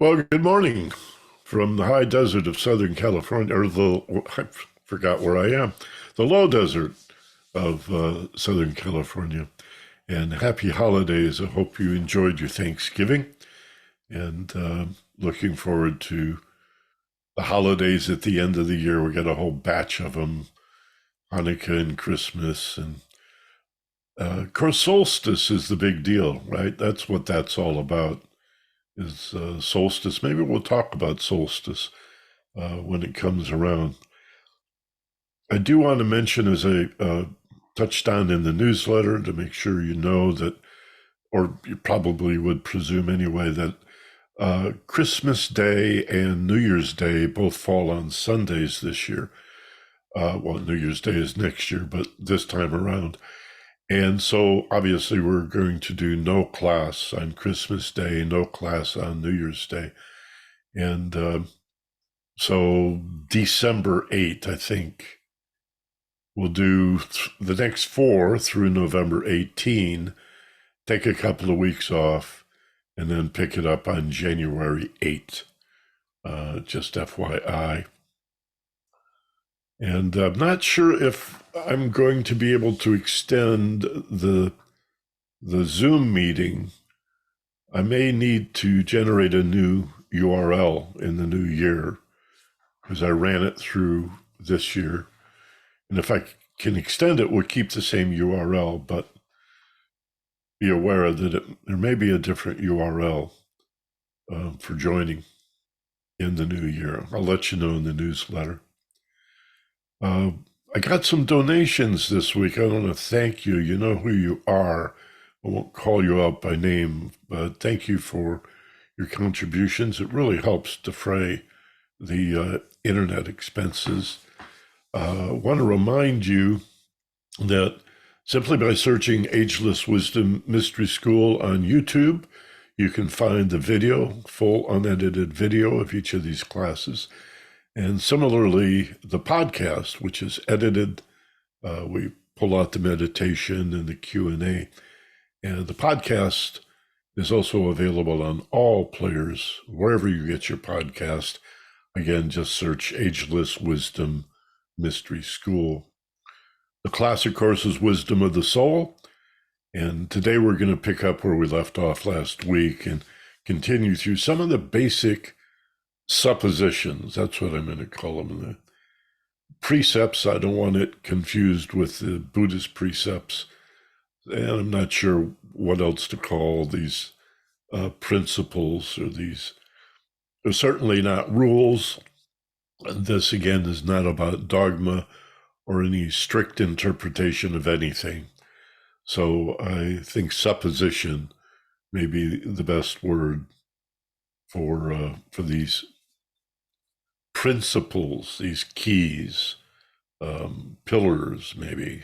Well, good morning from the high desert of Southern California, I forgot where I am, the low desert of Southern California. And happy holidays. I hope you enjoyed your Thanksgiving and looking forward to the holidays at the end of the year. We got a whole batch of them, Hanukkah and Christmas. And of course, solstice is the big deal, right? That's what that's all about. Is solstice. Maybe we'll talk about solstice when it comes around. I do want to mention, as I touched on in the newsletter, to make sure you know that, or you probably would presume anyway, that Christmas Day and New Year's Day both fall on Sundays this year. Well, New Year's Day is next year, but this time around. And so obviously we're going to do no class on Christmas Day, no class on New Year's Day. And so December 8th, I think, we'll do the next 4 through November 18, take a couple of weeks off, and then pick it up on January 8th. Just FYI. And I'm not sure if I'm going to be able to extend the Zoom meeting. I may need to generate a new URL in the new year because I ran it through this year. And if I can extend it, we'll keep the same URL, but be aware that there may be a different URL for joining in the new year. I'll let you know in the newsletter. I got some donations this week. I want to thank you. You know who you are. I won't call you out by name, but thank you for your contributions. It really helps defray the internet expenses. I want to remind you that simply by searching Ageless Wisdom Mystery School on YouTube, you can find the video, full unedited video of each of these classes. And similarly, the podcast, which is edited, we pull out the meditation and the Q&A. And the podcast is also available on all players, wherever you get your podcast. Again, just search Ageless Wisdom Mystery School. The classic course is Wisdom of the Soul. And today we're going to pick up where we left off last week and continue through some of the basic suppositions. That's what I'm going to call them. The precepts, I don't want it confused with the Buddhist precepts. And I'm not sure what else to call these principles or these. They're certainly not rules. This, again, is not about dogma or any strict interpretation of anything. So I think supposition may be the best word for these principles, these keys, pillars, maybe.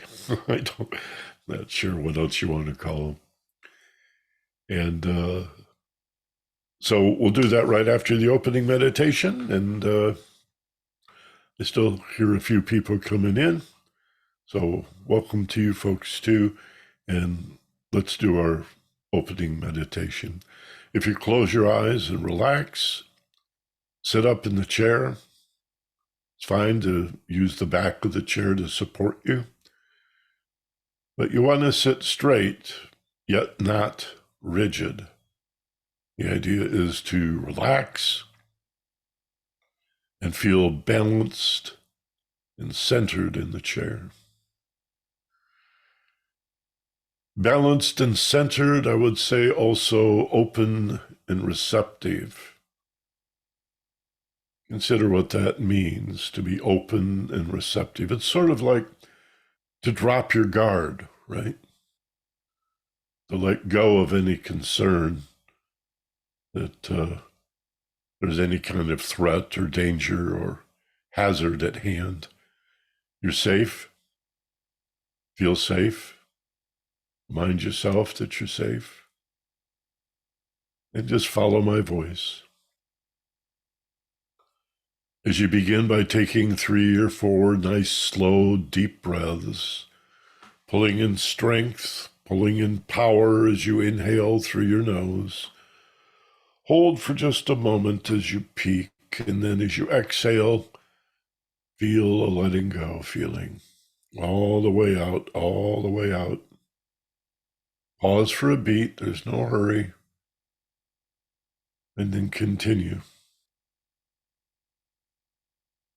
Not sure what else you want to call them. And so we'll do that right after the opening meditation. And I still hear a few people coming in. So welcome to you folks too. And let's do our opening meditation. If you close your eyes and relax, sit up in the chair. It's fine to use the back of the chair to support you. But you want to sit straight, yet not rigid. The idea is to relax and feel balanced and centered in the chair. Balanced and centered, I would say also open and receptive. Consider what that means, to be open and receptive. It's sort of like to drop your guard, right? To let go of any concern that there's any kind of threat or danger or hazard at hand. You're safe. Feel safe. Remind yourself that you're safe. And just follow my voice. As you begin by taking 3 or 4 nice, slow, deep breaths, pulling in strength, pulling in power as you inhale through your nose, Hold for just a moment as you peak, and then as you exhale, feel a letting go feeling all the way out, all the way out. Pause for a beat, there's no hurry, and then continue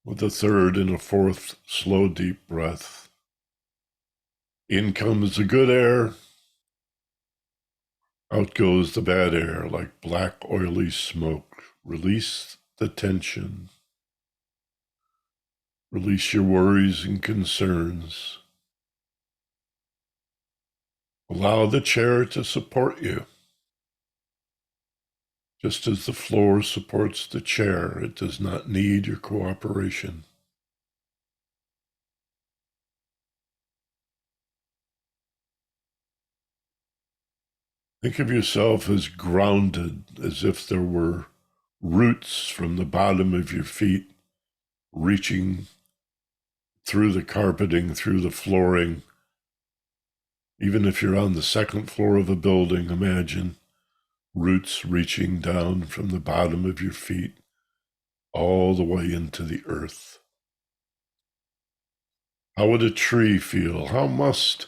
with a third and a fourth slow, deep breath. In comes the good air, out goes the bad air like black, oily smoke. Release the tension. Release your worries and concerns. Allow the chair to support you. Just as the floor supports the chair, it does not need your cooperation. Think of yourself as grounded, as if there were roots from the bottom of your feet reaching through the carpeting, through the flooring. Even if you're on the second floor of a building, imagine roots reaching down from the bottom of your feet all the way into the earth. How would a tree feel? How must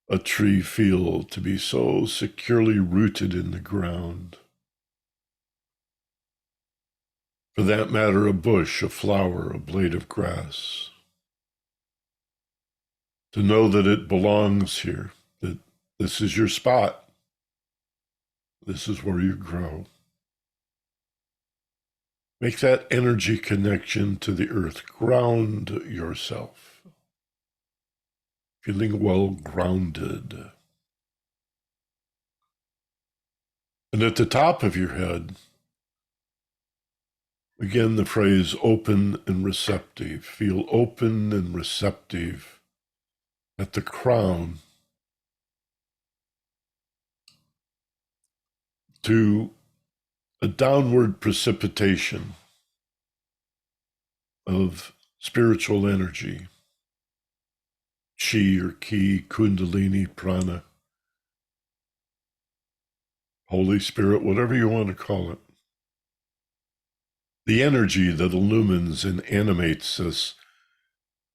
a tree feel to be so securely rooted in the ground? For that matter, a bush, a flower, a blade of grass. To know that it belongs here, that this is your spot, this is where you grow. Make that energy connection to the earth. Ground yourself. Feeling well grounded. And at the top of your head, again, the phrase open and receptive. Feel open and receptive at the crown to a downward precipitation of spiritual energy, chi or ki, kundalini, prana, Holy Spirit, whatever you want to call it. The energy that illumines and animates us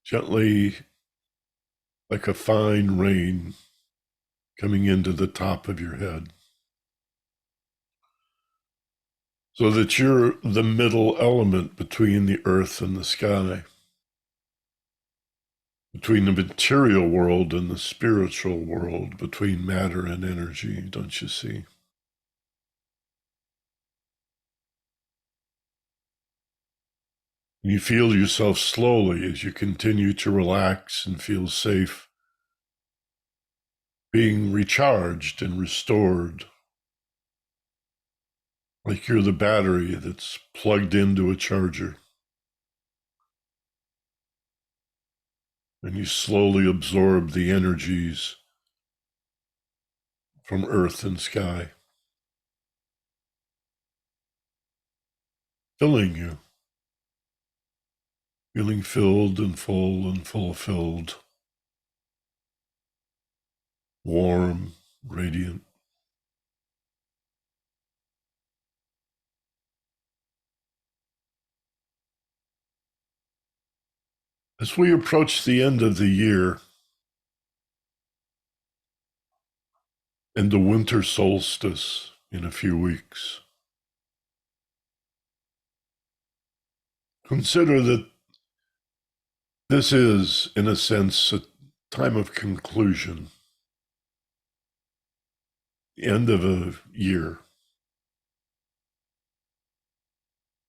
gently like a fine rain coming into the top of your head. So that you're the middle element between the earth and the sky, between the material world and the spiritual world, between matter and energy, don't you see? You feel yourself slowly as you continue to relax and feel safe, being recharged and restored, like you're the battery that's plugged into a charger. And you slowly absorb the energies from earth and sky, filling you, feeling filled and full and fulfilled, warm, radiant. As we approach the end of the year and the winter solstice in a few weeks, consider that this is, in a sense, a time of conclusion, the end of a year,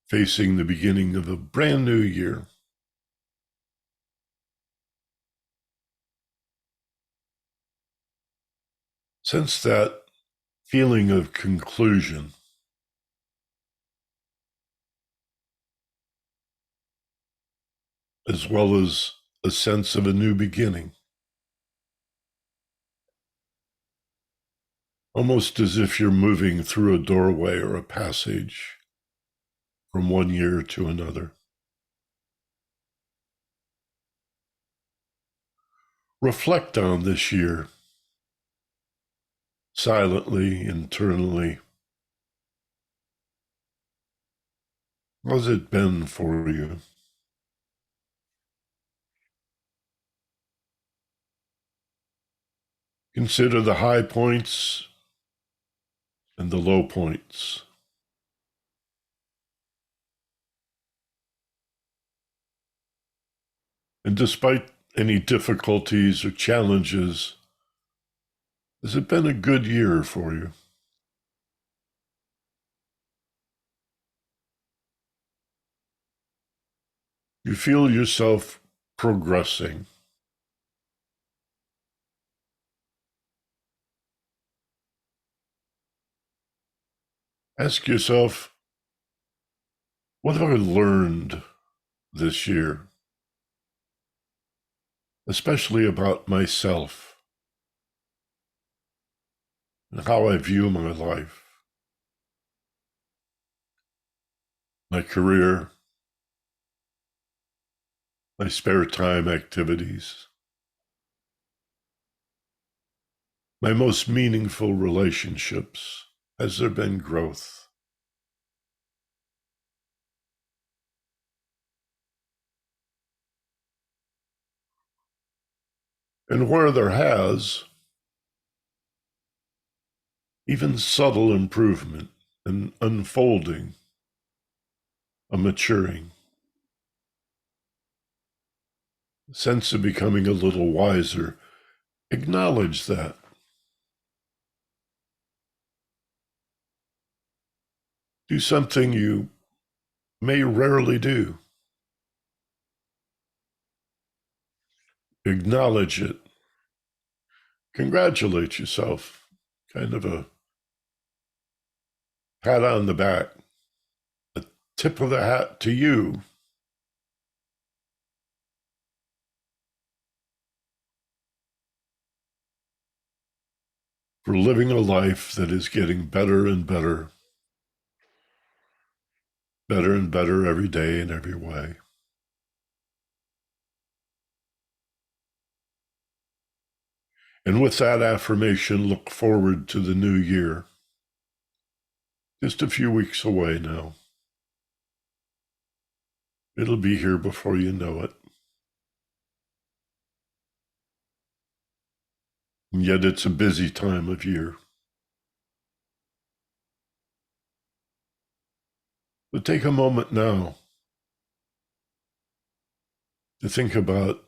facing the beginning of a brand new year. Sense that feeling of conclusion, as well as a sense of a new beginning. Almost as if you're moving through a doorway or a passage from one year to another. Reflect on this year, silently, internally. How's it been for you? Consider the high points and the low points. And despite any difficulties or challenges, has it been a good year for you? You feel yourself progressing. Ask yourself, what have I learned this year, especially about myself and how I view my life, my career, my spare time activities, my most meaningful relationships? Has there been growth? And where there has, even subtle improvement, an unfolding, a maturing, a sense of becoming a little wiser, acknowledge that. Do something you may rarely do. Acknowledge it. Congratulate yourself. Kind of a pat on the back, a tip of the hat to you for living a life that is getting better and better, better and better every day in every way. And with that affirmation, look forward to the new year. Just a few weeks away now. It'll be here before you know it. And yet it's a busy time of year. But take a moment now to think about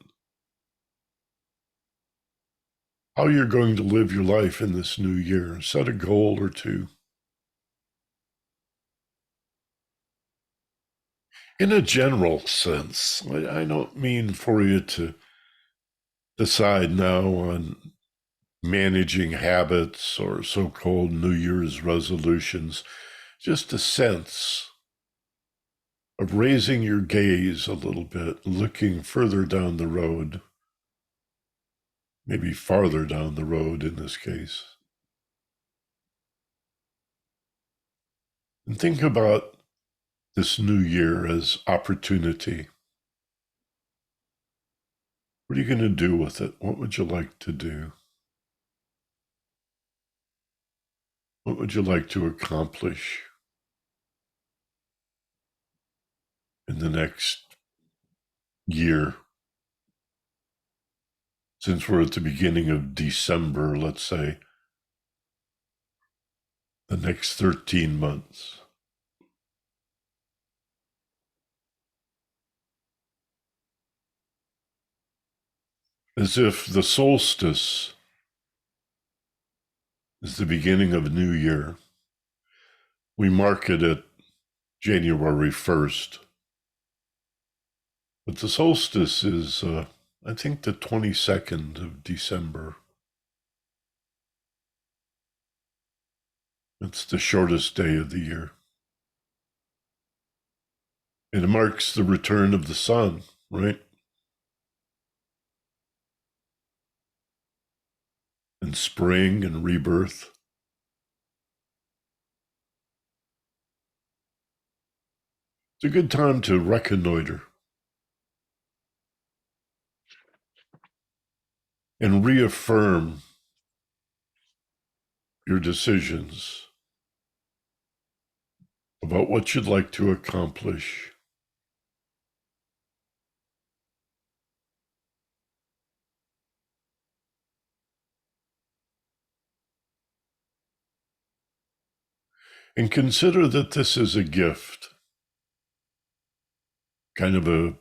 how you're going to live your life in this new year. Set a goal or two. In a general sense, I don't mean for you to decide now on managing habits or so called New Year's resolutions, just a sense of raising your gaze a little bit, looking further down the road, maybe farther down the road in this case. And think about this new year as opportunity. What are you going to do with it? What would you like to do? What would you like to accomplish in the next year? Since we're at the beginning of December, let's say, the next 13 months. As if the solstice is the beginning of a new year. We mark it at January 1st. But the solstice is, I think, the 22nd of December. It's the shortest day of the year. It marks the return of the sun, right? And spring and rebirth. It's a good time to reconnoiter and reaffirm your decisions of about what you'd like to accomplish. And consider that this is a gift, kind of a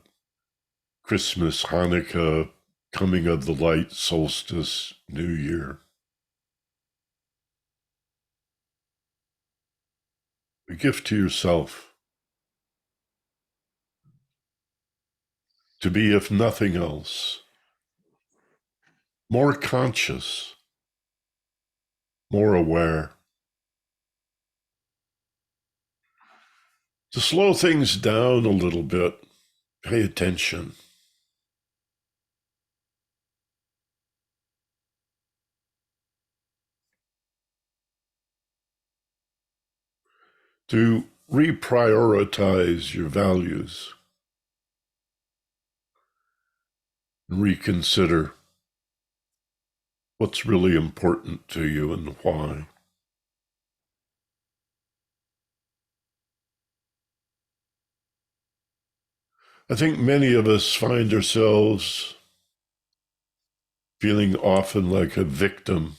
Christmas, Hanukkah, coming of the light, solstice, New Year. A gift to yourself to be, if nothing else, more conscious, more aware, to slow things down a little bit, pay attention. To reprioritize your values and reconsider what's really important to you and why. I think many of us find ourselves feeling often like a victim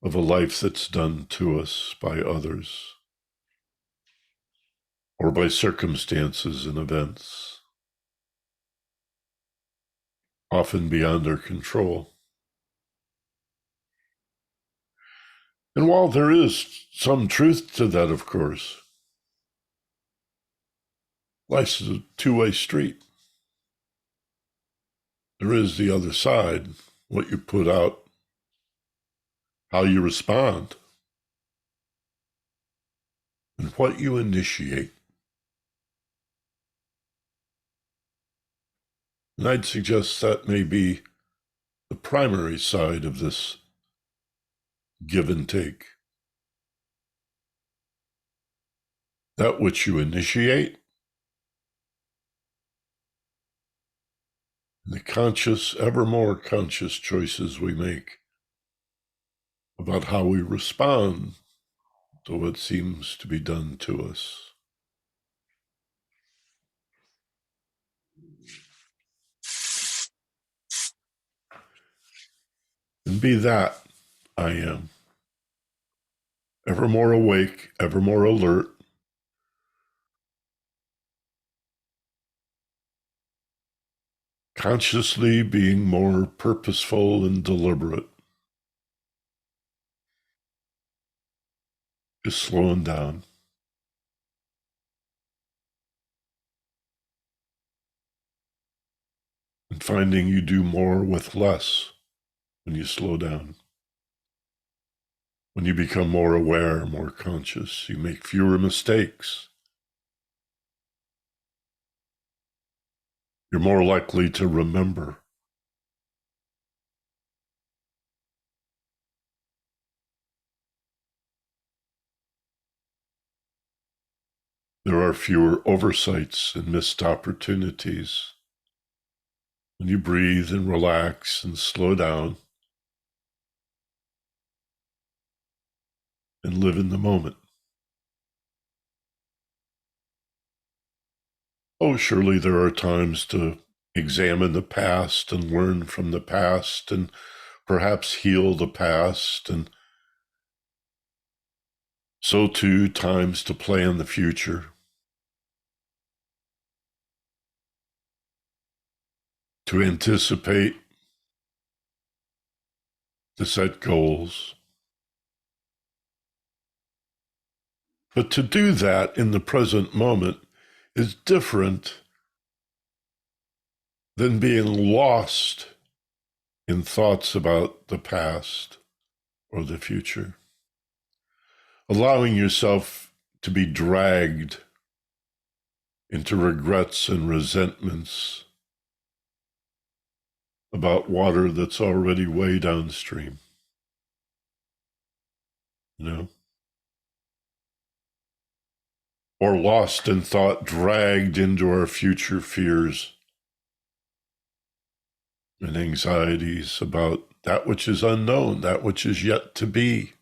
of a life that's done to us by others or by circumstances and events, often beyond our control. And while there is some truth to that, of course, life's a two-way street. There is the other side, what you put out, how you respond, and what you initiate. And I'd suggest that may be the primary side of this give and take. That which you initiate, and the conscious, ever more conscious choices we make about how we respond to what seems to be done to us. And be that I am, ever more awake, ever more alert, consciously being more purposeful and deliberate, just slowing down. And finding you do more with less when you slow down. When you become more aware, more conscious, you make fewer mistakes. You're more likely to remember. There are fewer oversights and missed opportunities. When you breathe and relax and slow down and live in the moment. Oh, surely there are times to examine the past and learn from the past and perhaps heal the past, and so too times to plan the future. To anticipate, to set goals. But to do that in the present moment is different than being lost in thoughts about the past or the future. Allowing yourself to be dragged into regrets and resentments about water that's already way downstream. You know? Or lost in thought, dragged into our future fears and anxieties about that which is unknown, that which is yet to be,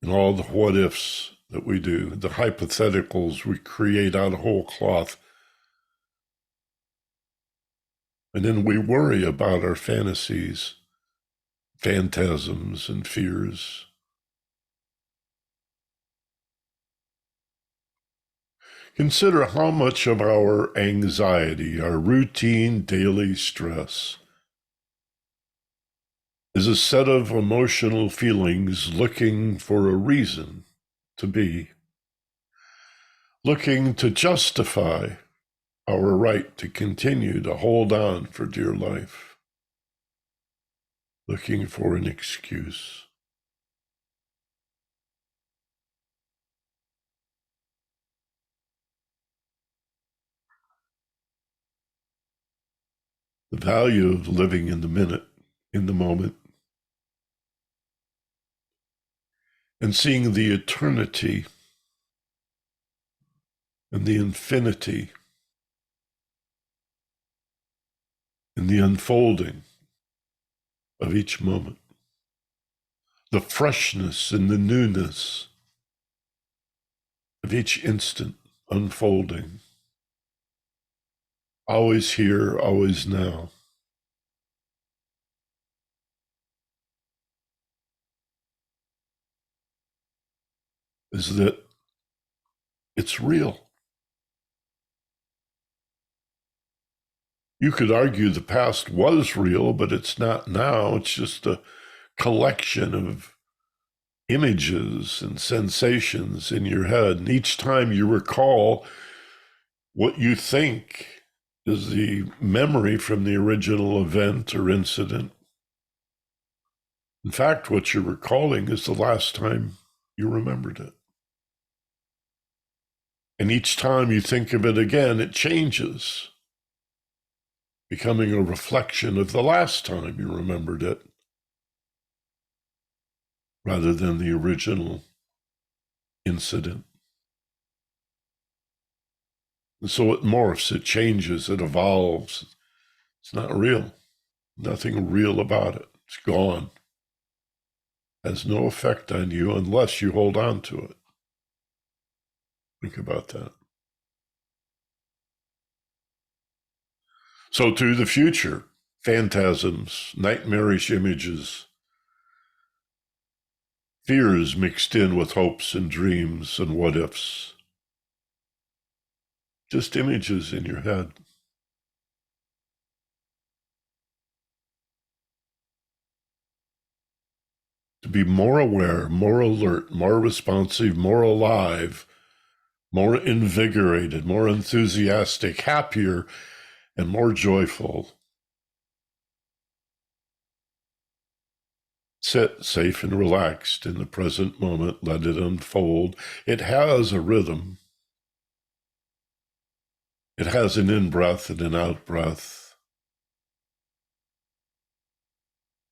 and all the what ifs that we do, the hypotheticals we create out of whole cloth. And then we worry about our fantasies, phantasms, and fears. Consider how much of our anxiety, our routine daily stress, is a set of emotional feelings looking for a reason to be, looking to justify our right to continue to hold on for dear life, looking for an excuse. The value of living in the minute, in the moment, and seeing the eternity and the infinity in the unfolding of each moment, the freshness and the newness of each instant unfolding, always here, always now. Is that it's real. You could argue the past was real, but it's not now. It's just a collection of images and sensations in your head. And each time you recall what you think is the memory from the original event or incident. In fact, what you're recalling is the last time you remembered it. And each time you think of it again, it changes, becoming a reflection of the last time you remembered it, rather than the original incident. And so it morphs, it changes, it evolves. It's not real. Nothing real about it. It's gone. Has no effect on you unless you hold on to it. Think about that. So to the future, phantasms, nightmarish images, fears mixed in with hopes and dreams and what ifs. Just images in your head. To be more aware, more alert, more responsive, more alive, more invigorated, more enthusiastic, happier, and more joyful. Sit safe and relaxed in the present moment. Let it unfold. It has a rhythm. It has an in-breath and an out-breath.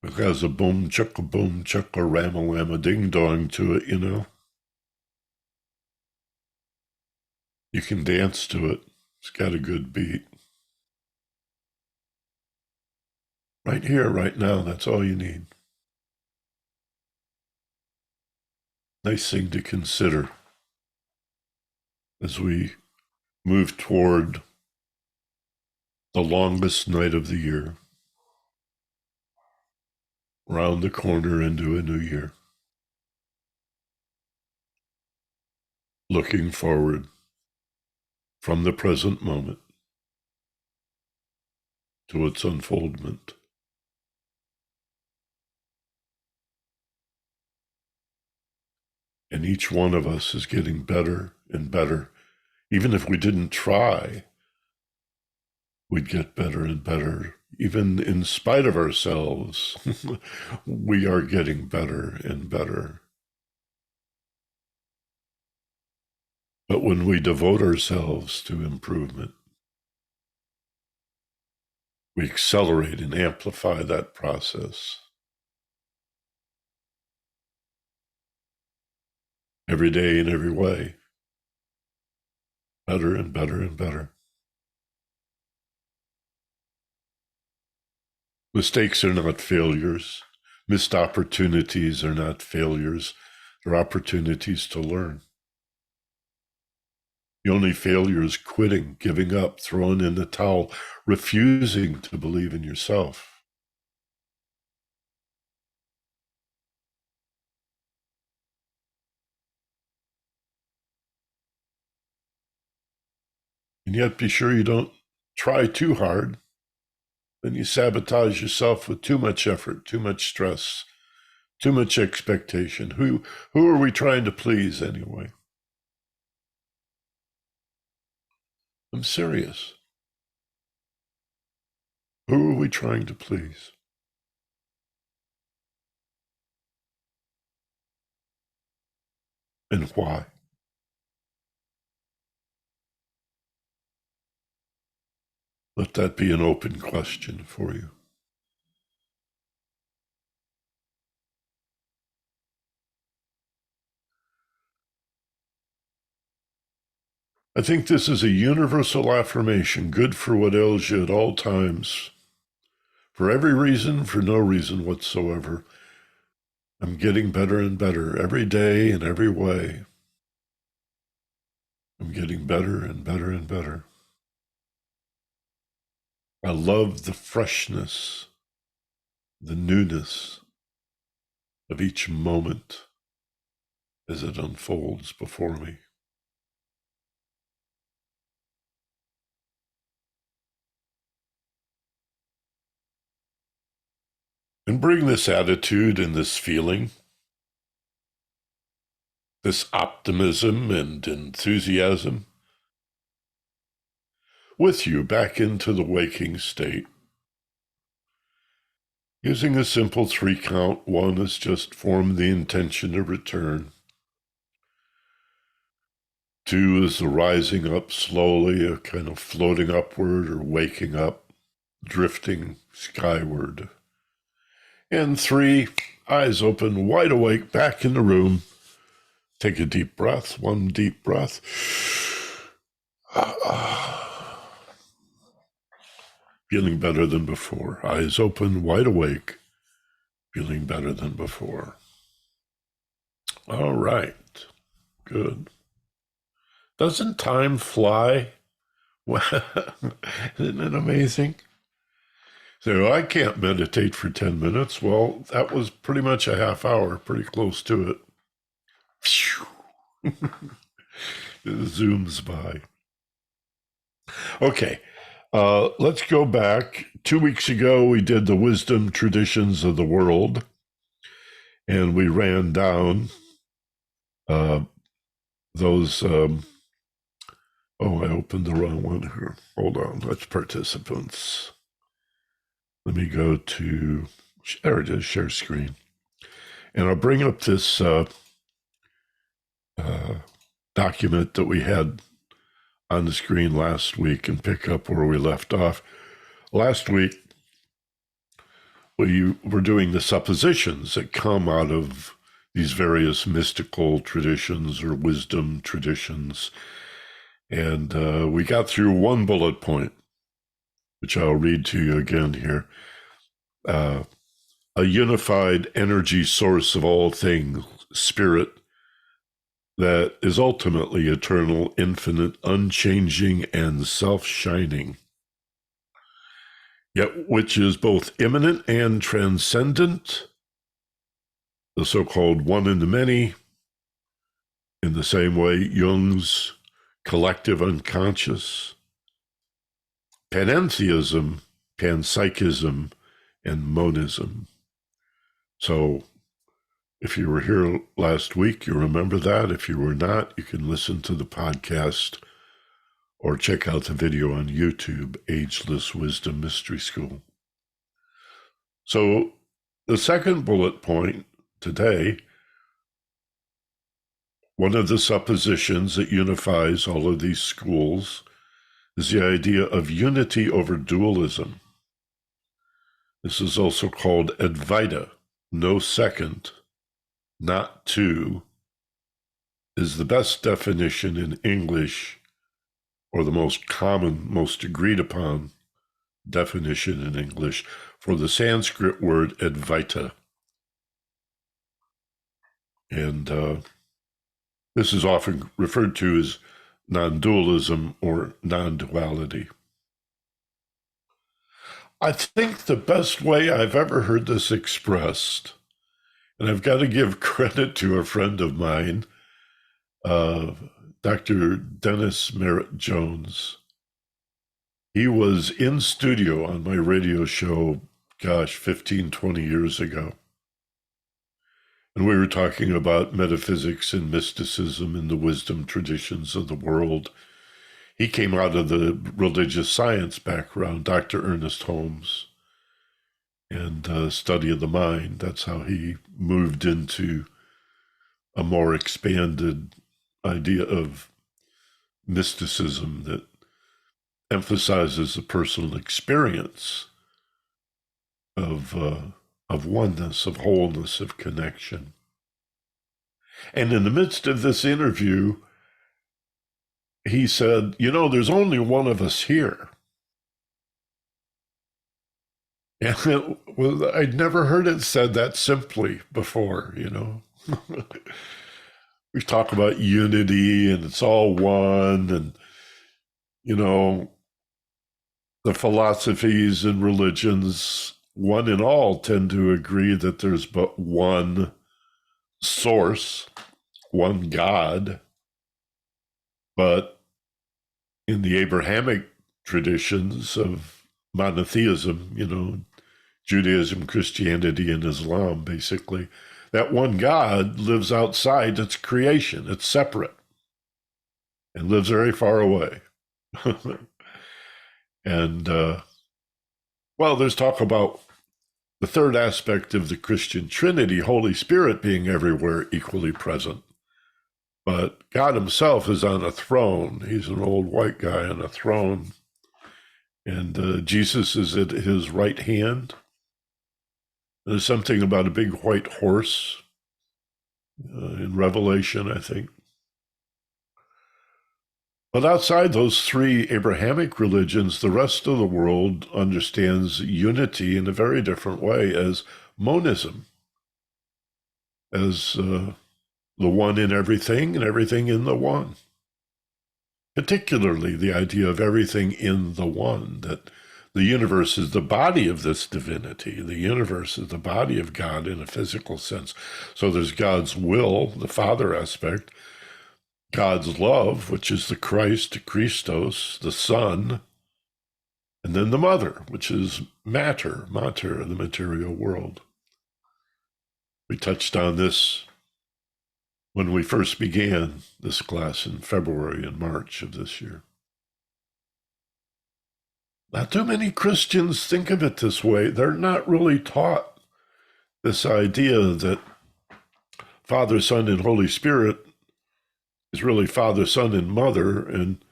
It has a boom, chicka, rama, ding-dong to it, you know. You can dance to it. It's got a good beat. Right here, right now, that's all you need. Nice thing to consider as we move toward the longest night of the year, round the corner into a new year. Looking forward from the present moment to its unfoldment. And each one of us is getting better and better. Even if we didn't try, we'd get better and better. Even in spite of ourselves, we are getting better and better. But when we devote ourselves to improvement, we accelerate and amplify that process. Every day in every way. Better and better and better. Mistakes are not failures. Missed opportunities are not failures. They're opportunities to learn. The only failure is quitting, giving up, throwing in the towel, refusing to believe in yourself. And yet be sure you don't try too hard. Then you sabotage yourself with too much effort, too much stress, too much expectation. Who are we trying to please anyway? I'm serious. Who are we trying to please? And why? Let that be an open question for you. I think this is a universal affirmation, good for what ails you at all times. For every reason, for no reason whatsoever. I'm getting better and better every day in every way. I'm getting better and better and better. I love the freshness, the newness of each moment as it unfolds before me. And bring this attitude and this feeling, this optimism and enthusiasm with you back into the waking state. Using a simple 3 count, 1 is just form the intention to return. 2 is the rising up slowly, a kind of floating upward or waking up, drifting skyward. And 3, eyes open, wide awake, back in the room. Take a deep breath, 1 deep breath. Feeling better than before. Eyes open, wide awake, feeling better than before. All right, good. Doesn't time fly? Isn't it amazing? So I can't meditate for 10 minutes. Well, that was pretty much a half hour, pretty close to it. It zooms by. Okay, let's go back. 2 weeks ago, we did the wisdom traditions of the world, and we ran down those. I opened the wrong one here. Hold on, that's participants. Let me go to, there it is, share screen. And I'll bring up this document that we had on the screen last week and pick up where we left off. Last week, we were doing the suppositions that come out of these various mystical traditions or wisdom traditions. And we got through 1 bullet point, which I'll read to you again here. A unified energy source of all things, spirit, that is ultimately eternal, infinite, unchanging, and self-shining, yet which is both immanent and transcendent, the so-called one in the many, in the same way Jung's collective unconscious, panentheism, panpsychism, and monism. So if you were here last week, you remember that. If you were not, you can listen to the podcast or check out the video on YouTube, Ageless Wisdom Mystery School. So the second bullet point today, one of the suppositions that unifies all of these schools is the idea of unity over dualism. This is also called Advaita, no second, not two, is the best definition in English, or the most common, most agreed upon definition in English for the Sanskrit word Advaita. And this is often referred to as non-dualism or non-duality. I think the best way I've ever heard this expressed, and I've got to give credit to a friend of mine, Dr. Dennis Merritt Jones. He was in studio on my radio show, 15, 20 years ago. And we were talking about metaphysics and mysticism and the wisdom traditions of the world. He came out of the religious science background, Dr. Ernest Holmes, and study of the mind. That's how he moved into a more expanded idea of mysticism that emphasizes the personal experience of oneness, of wholeness, of connection. And in the midst of this interview, he said, there's only one of us here. And I'd never heard it said that simply before, We talk about unity and it's all one, and, the philosophies and religions, one and all, tend to agree that there's but one source, one God. But in the Abrahamic traditions of monotheism, Judaism, Christianity, and Islam, basically, that one God lives outside its creation. It's separate and lives very far away. And, there's talk about the third aspect of the Christian Trinity, Holy Spirit being everywhere equally present. But God himself is on a throne. He's an old white guy on a throne. And Jesus is at his right hand. There's something about a big white horse in Revelation, I think. But outside those three Abrahamic religions, the rest of the world understands unity in a very different way as monism, as the one in everything and everything in the one. Particularly the idea of everything in the one, that the universe is the body of this divinity. The universe is the body of God in a physical sense. So there's God's will, the Father aspect, God's love, which is the Christ, Christos, the Son, and then the Mother, which is matter, the material world. We touched on this when we first began this class in February and March of this year. Not too many Christians think of it this way. They're not really taught this idea that Father, Son, and Holy Spirit is really Father, Son, and Mother, and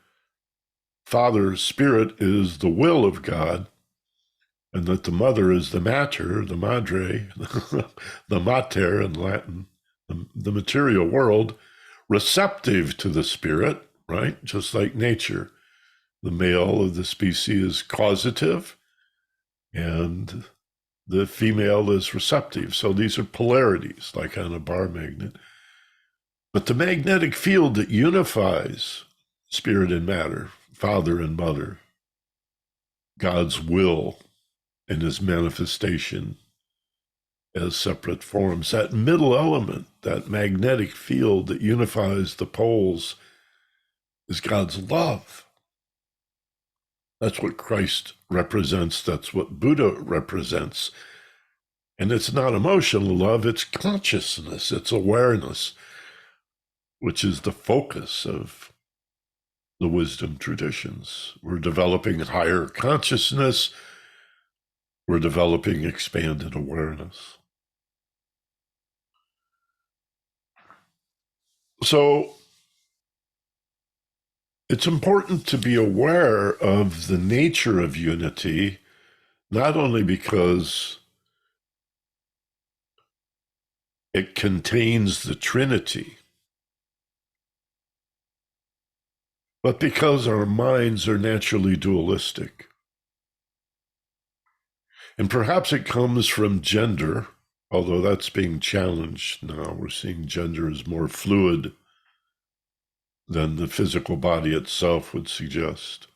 Father, Spirit is the will of God, and that the Mother is the mater, the madre, the mater in Latin, the material world, receptive to the Spirit, right? Just like nature. The male of the species is causative, and the female is receptive. So these are polarities, like on a bar magnet. But the magnetic field that unifies spirit and matter, Father and Mother, God's will and his manifestation as separate forms, that middle element, that magnetic field that unifies the poles, is God's love. That's what Christ represents. That's what Buddha represents. And it's not emotional love, it's consciousness, it's awareness, which is the focus of the wisdom traditions. We're developing higher consciousness. We're developing expanded awareness. So it's important to be aware of the nature of unity, not only because it contains the Trinity, but because our minds are naturally dualistic. And perhaps it comes from gender, although that's being challenged now. We're seeing gender as more fluid than the physical body itself would suggest.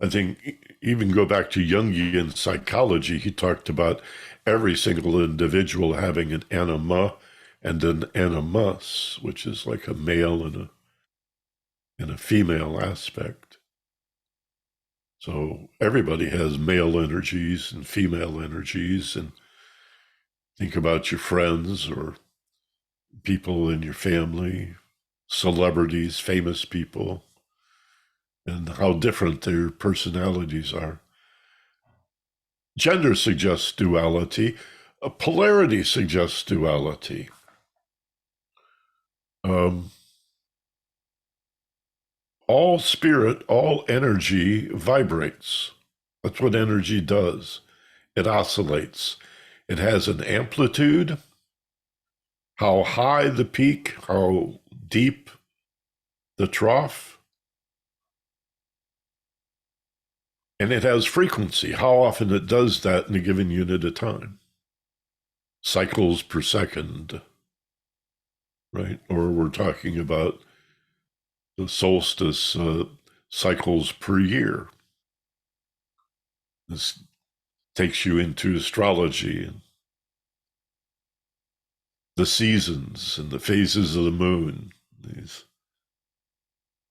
I think even go back to Jungian psychology, he talked about every single individual having an anima and an animus, which is like a male and a female aspect. So everybody has male energies and female energies, and think about your friends or people in your family, celebrities, famous people, and how different their personalities are. Gender suggests duality. Polarity suggests duality. All spirit, all energy vibrates. That's what energy does. It oscillates. It has an amplitude, how high the peak, how deep the trough, and it has frequency, how often it does that in a given unit of time. Cycles per second, right? Or we're talking about the solstice cycles per year. This takes you into astrology and the seasons and the phases of the moon.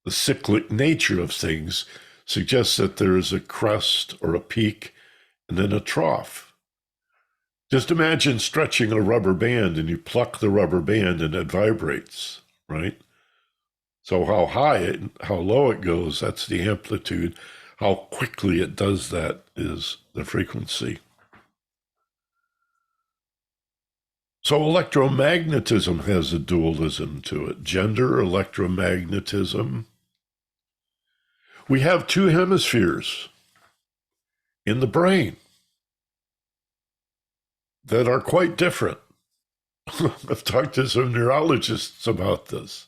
The cyclic nature of things suggests that there is a crest or a peak and then a trough. Just imagine stretching a rubber band and you pluck the rubber band and it vibrates, right? So how high how low it goes, that's the amplitude. How quickly it does that is the frequency. So electromagnetism has a dualism to it. Gender, electromagnetism. We have two hemispheres in the brain that are quite different. I've talked to some neurologists about this.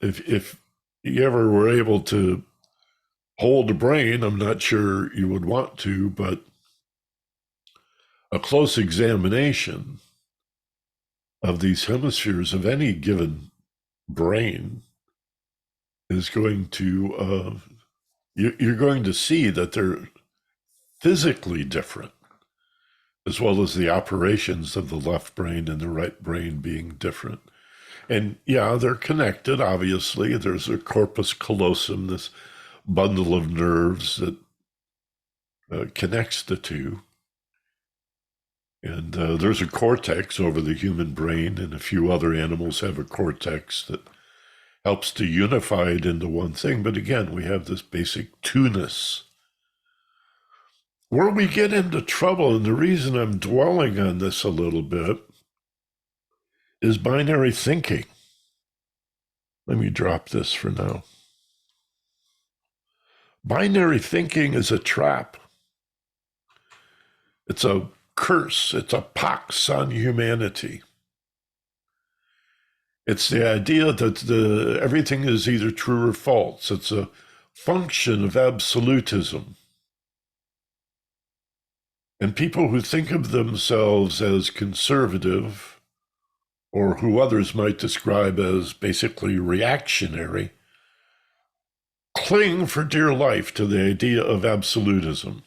If you ever were able to hold a brain, I'm not sure you would want to, but a close examination of these hemispheres of any given brain is going to, you're going to see that they're physically different, as well as the operations of the left brain and the right brain being different. And yeah, they're connected, obviously. There's a corpus callosum, this bundle of nerves that connects the two. And there's a cortex over the human brain, and a few other animals have a cortex that helps to unify it into one thing. But again, we have this basic two-ness. Where we get into trouble, and the reason I'm dwelling on this a little bit, is binary thinking. Let me drop this for now. Binary thinking is a trap. It's a curse. It's a pox on humanity. It's the idea that everything is either true or false. It's a function of absolutism. And people who think of themselves as conservative, or who others might describe as basically reactionary, cling for dear life to the idea of absolutism.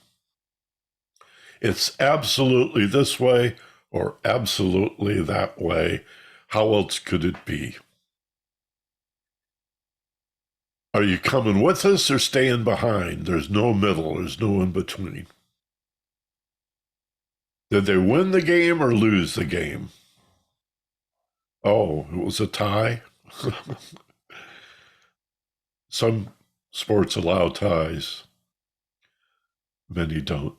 It's absolutely this way or absolutely that way. How else could it be? Are you coming with us or staying behind? There's no middle. There's no in between. Did they win the game or lose the game? Oh, it was a tie? Some sports allow ties. Many don't.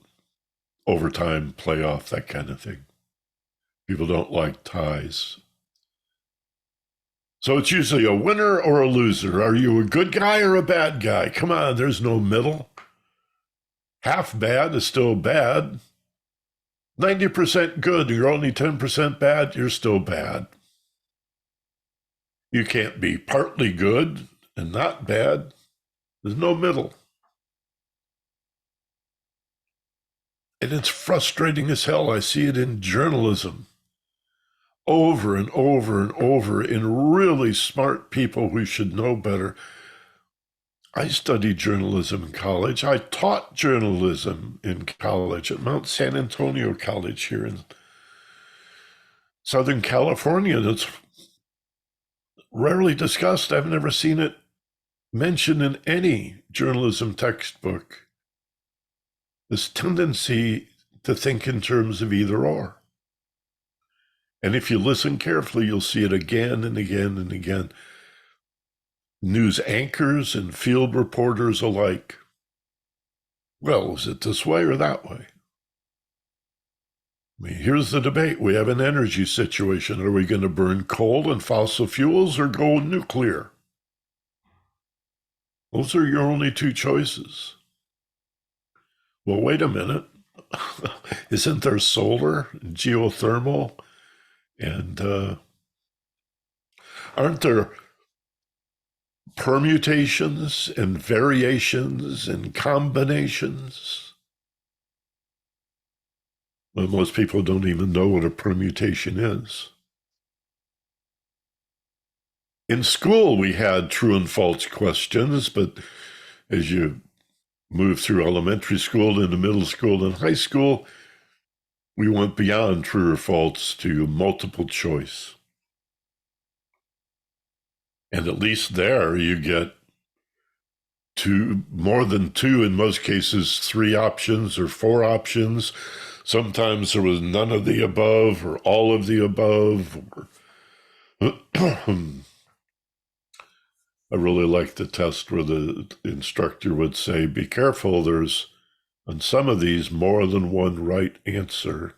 Overtime, playoff, that kind of thing. People don't like ties. So it's usually a winner or a loser. Are you a good guy or a bad guy? Come on, there's no middle. Half bad is still bad. 90% good, you're only 10% bad, you're still bad. You can't be partly good and not bad. There's no middle. And it's frustrating as hell. I see it in journalism over and over and over in really smart people who should know better. I studied journalism in college. I taught journalism in college at Mount San Antonio College here in Southern California. That's rarely discussed. I've never seen it mentioned in any journalism textbook. This tendency to think in terms of either or. And if you listen carefully, you'll see it again and again and again. News anchors and field reporters alike. Well, is it this way or that way? I mean, here's the debate. We have an energy situation. Are we going to burn coal and fossil fuels or go nuclear? Those are your only two choices. Well, wait a minute. Isn't there solar, geothermal, and aren't there permutations and variations and combinations? Well, most people don't even know what a permutation is. In school, we had true and false questions, but as you move through elementary school into middle school and high school, we went beyond true or false to multiple choice. And at least there you get two, more than two, in most cases, three options or four options. Sometimes there was none of the above or all of the above. I really liked the test where the instructor would say, be careful, there's on some of these more than one right answer.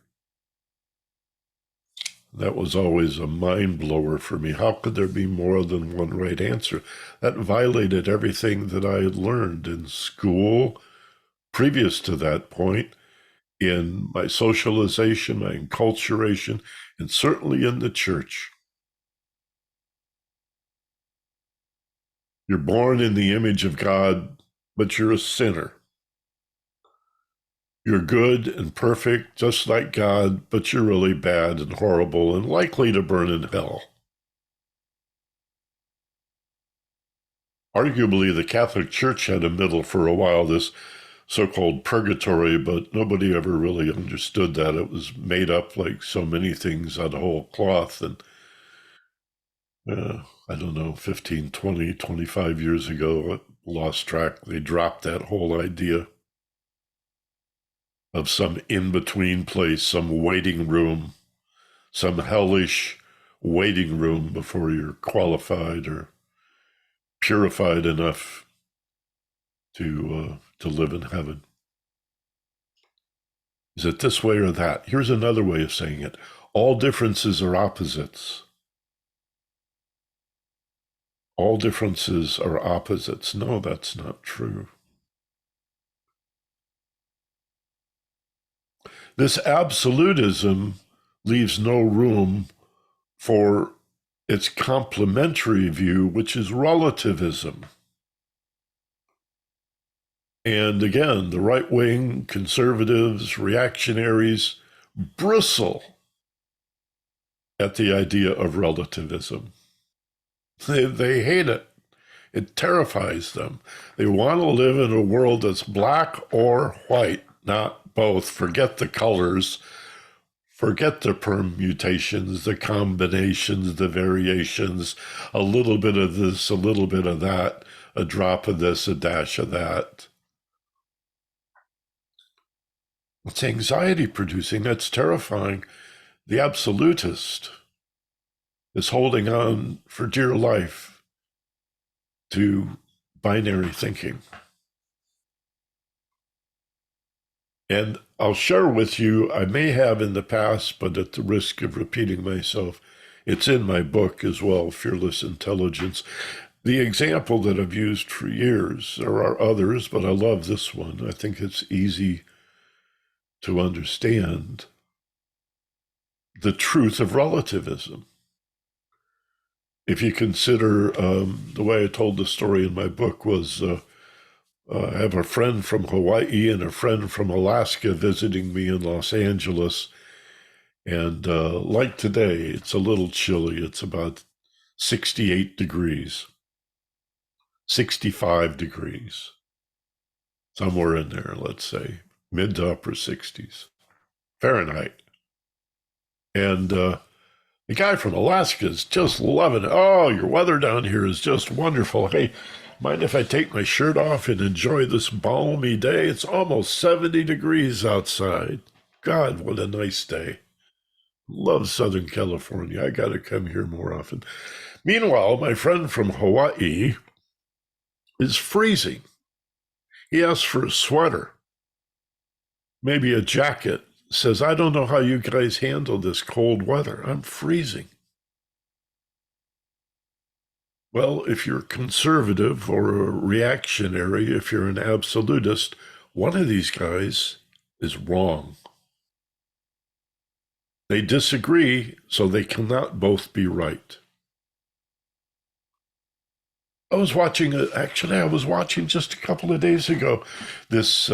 That was always a mind blower for me. How could there be more than one right answer? That violated everything that I had learned in school previous to that point, in my socialization, my enculturation, and certainly in the church. You're born in the image of God, but you're a sinner. You're good and perfect, just like God, but you're really bad and horrible and likely to burn in hell. Arguably, the Catholic Church had a middle for a while, this so-called purgatory, but nobody ever really understood that. It was made up like so many things out of whole cloth. And I don't know, 15, 20, 25 years ago, I lost track. They dropped that whole idea of some in-between place, some waiting room, some hellish waiting room before you're qualified or purified enough to live in heaven. Is it this way or that? Here's another way of saying it. All differences are opposites. All differences are opposites. No, that's not true. This absolutism leaves no room for its complementary view, which is relativism. And again, the right wing, conservatives, reactionaries bristle at the idea of relativism. They hate it. It terrifies them. They want to live in a world that's black or white, not both. Forget the colors. Forget the permutations, the combinations, the variations, a little bit of this, a little bit of that, a drop of this, a dash of that. It's anxiety producing. That's terrifying. The absolutist is holding on for dear life to binary thinking. And I'll share with you, I may have in the past, but at the risk of repeating myself, it's in my book as well, Fearless Intelligence. The example that I've used for years, there are others, but I love this one. I think it's easy to understand the truth of relativism. If you consider the way I told the story in my book was I have a friend from Hawaii and a friend from Alaska visiting me in Los Angeles, And like today, it's a little chilly. It's about 68 degrees, 65 degrees, somewhere in there, let's say, mid to upper 60s Fahrenheit. And the guy from Alaska is just loving it. Oh, your weather down here is just wonderful. Hey, mind if I take my shirt off and enjoy this balmy day? It's almost 70 degrees outside. God, what a nice day. Love Southern California. I got to come here more often. Meanwhile, my friend from Hawaii is freezing. He asks for a sweater, maybe a jacket. Says, I don't know how you guys handle this cold weather. I'm freezing. Well, if you're conservative or a reactionary, if you're an absolutist, one of these guys is wrong. They disagree, so they cannot both be right. I was watching just a couple of days ago, this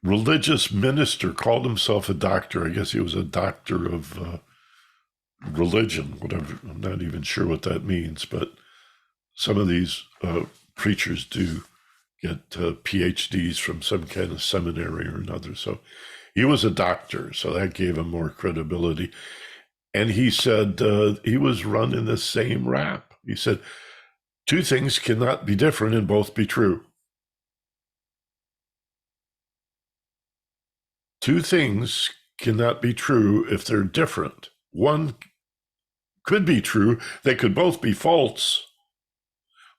religious minister called himself a doctor. I guess he was a doctor of religion, whatever. I'm not even sure what that means, but some of these preachers do get PhDs from some kind of seminary or another. So he was a doctor, so that gave him more credibility. And he said he was running the same rap. He said, two things cannot be different and both be true. Two things cannot be true if they're different. One could be true, they could both be false.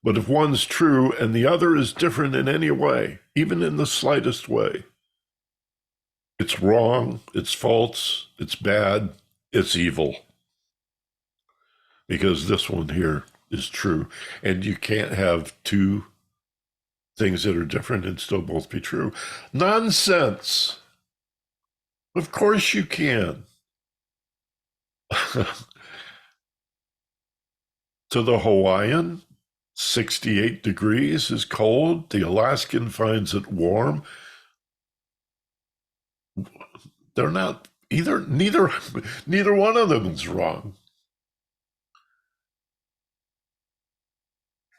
But if one's true and the other is different in any way, even in the slightest way, it's wrong, it's false, it's bad, it's evil. Because this one here is true. And you can't have two things that are different and still both be true. Nonsense. Of course you can. To the Hawaiian, 68 degrees is cold. The Alaskan finds it warm. They're not neither one of them is wrong.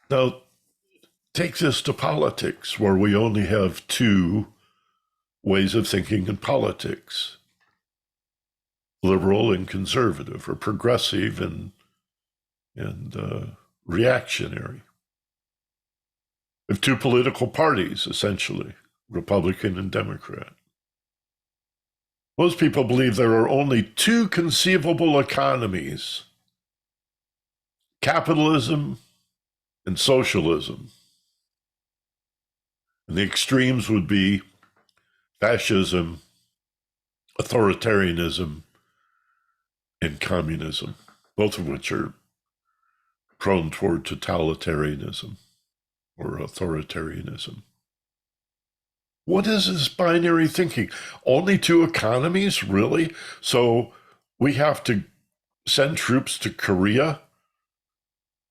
Now, take this to politics, where we only have two ways of thinking in politics: liberal and conservative, or progressive and reactionary. We have two political parties, essentially, Republican and Democrat. Most people believe there are only two conceivable economies: capitalism and socialism. And the extremes would be fascism, authoritarianism, and communism, both of which are prone toward totalitarianism or authoritarianism. What is this binary thinking? Only two economies, really? So we have to send troops to Korea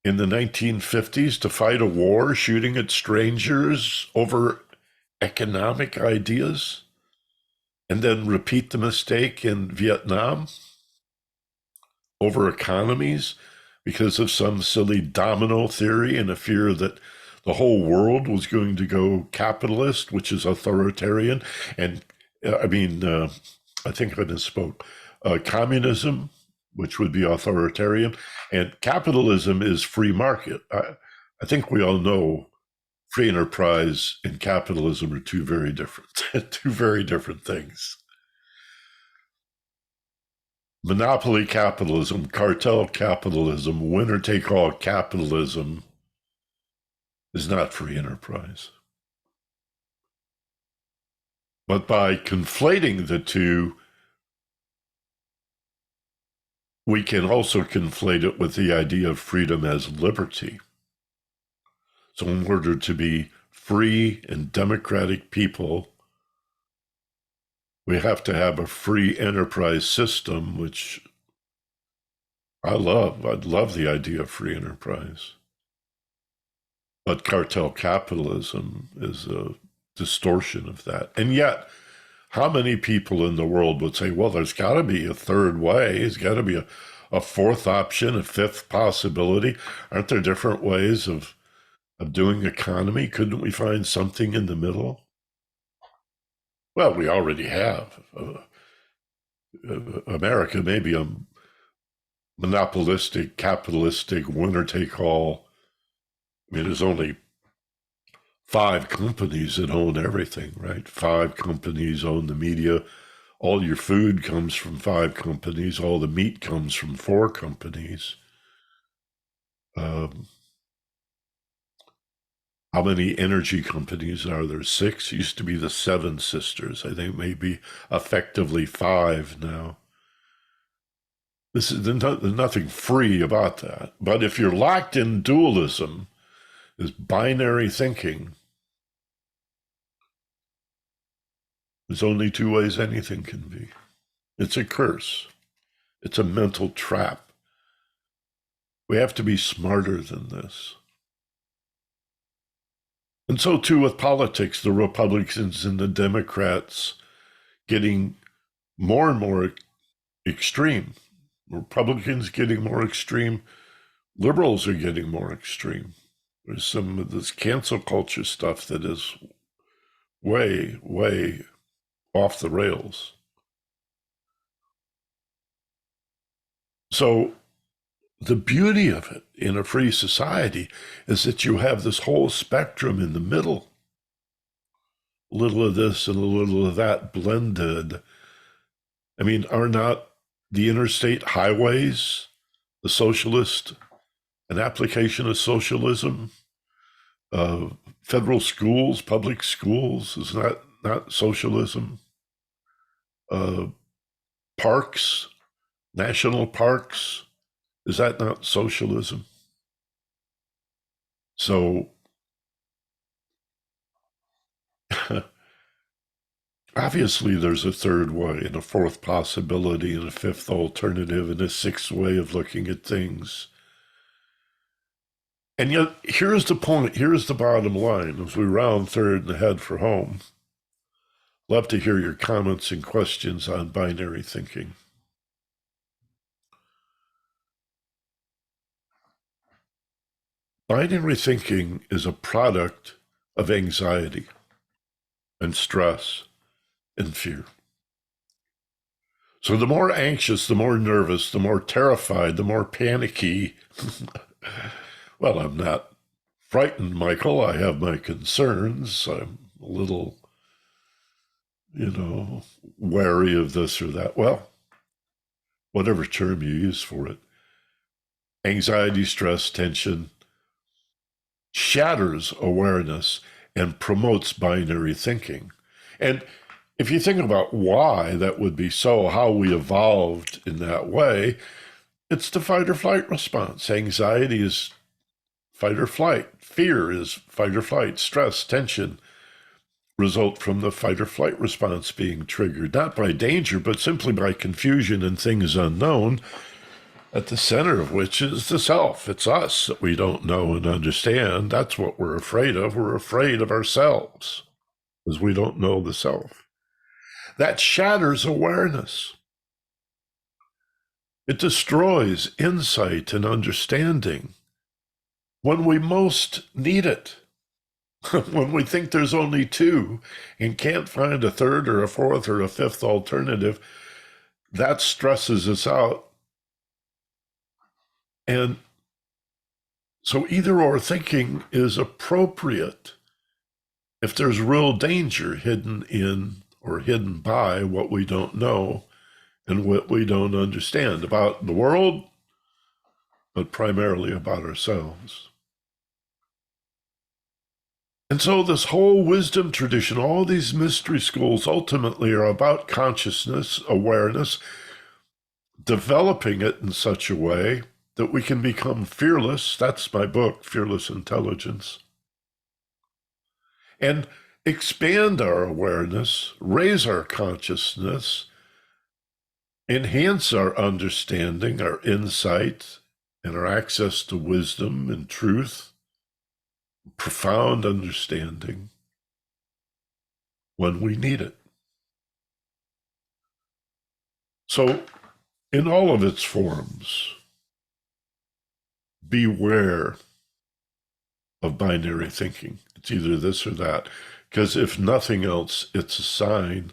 in the 1950s to fight a war, shooting at strangers over economic ideas, and then repeat the mistake in Vietnam over economies because of some silly domino theory and a fear that the whole world was going to go capitalist, which is authoritarian. And I think I misspoke. Communism, which would be authoritarian, and capitalism is free market. I think we all know free enterprise and capitalism are two very different things. Monopoly capitalism, cartel capitalism, winner-take-all capitalism is not free enterprise. But by conflating the two, we can also conflate it with the idea of freedom as liberty. So in order to be free and democratic people, we have to have a free enterprise system, which I love. I'd love the idea of free enterprise. But cartel capitalism is a distortion of that. And yet, How many people in the world would say, well, there's got to be a third way, there's got to be a fourth option, a fifth possibility? Aren't there different ways of doing economy? Couldn't we find something in the middle? Well, we already have. America may be a monopolistic, capitalistic, winner take all. I mean, there's only 5 companies that own everything, right? 5 companies own the media. All your food comes from 5 companies. All the meat comes from 4 companies. Um, how many energy companies are there? 6. Used to be the 7 sisters. I think maybe effectively 5 now. There's nothing free about that. But if you're locked in dualism, this binary thinking, there's only 2 ways anything can be. It's a curse. It's a mental trap. We have to be smarter than this. And so too with politics, the Republicans and the Democrats getting more and more extreme. Republicans getting more extreme. Liberals are getting more extreme. There's some of this cancel culture stuff that is way, way off the rails. So the beauty of it in a free society is that you have this whole spectrum in the middle. A little of this and a little of that blended. I mean, are not the interstate highways the socialist, an application of socialism? Federal schools, public schools, is not socialism? Parks, national parks, is that not socialism? So obviously there's a third way and a fourth possibility and a fifth alternative and a sixth way of looking at things. And yet, here's the point, here's the bottom line as we round third and head for home. Love to hear your comments and questions on binary thinking. Binary thinking is a product of anxiety and stress and fear. So the more anxious, the more nervous, the more terrified, the more panicky. Well, I'm not frightened, Michael. I have my concerns. I'm a little, wary of this or that. Well, whatever term you use for it. Anxiety, stress, tension shatters awareness and promotes binary thinking. And if you think about why that would be so, how we evolved in that way, it's the fight or flight response. Anxiety is fight or flight. Fear is fight or flight. Stress, tension result from the fight or flight response being triggered, not by danger, but simply by confusion and things unknown, at the center of which is the self. It's us that we don't know and understand. That's what we're afraid of. We're afraid of ourselves because we don't know the self. That shatters awareness. It destroys insight and understanding when we most need it. When we think there's only 2 and can't find a third or a fourth or a fifth alternative, that stresses us out. And so either or thinking is appropriate if there's real danger hidden in or hidden by what we don't know and what we don't understand about the world, but primarily about ourselves. And so this whole wisdom tradition, all these mystery schools ultimately are about consciousness, awareness, developing it in such a way that we can become fearless. That's my book, Fearless Intelligence. And expand our awareness, raise our consciousness, enhance our understanding, our insight, and our access to wisdom and truth, profound understanding when we need it. So, in all of its forms, beware of binary thinking. It's either this or that. Because if nothing else, it's a sign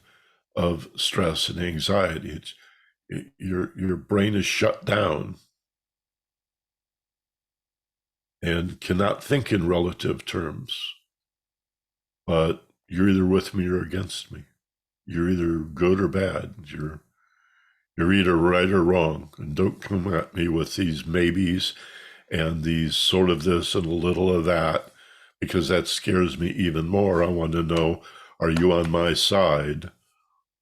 of stress and anxiety. Your brain is shut down and cannot think in relative terms. But you're either with me or against me. You're either good or bad. You're either right or wrong. And don't come at me with these maybes and these sort of this and a little of that, because that scares me even more. I want to know, are you on my side?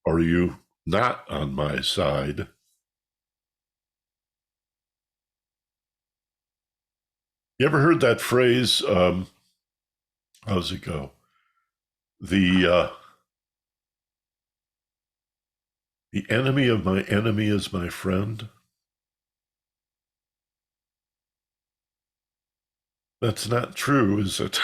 Are you not on my side? You ever heard that phrase? How's it go? The enemy of my enemy is my friend. That's not true, is it?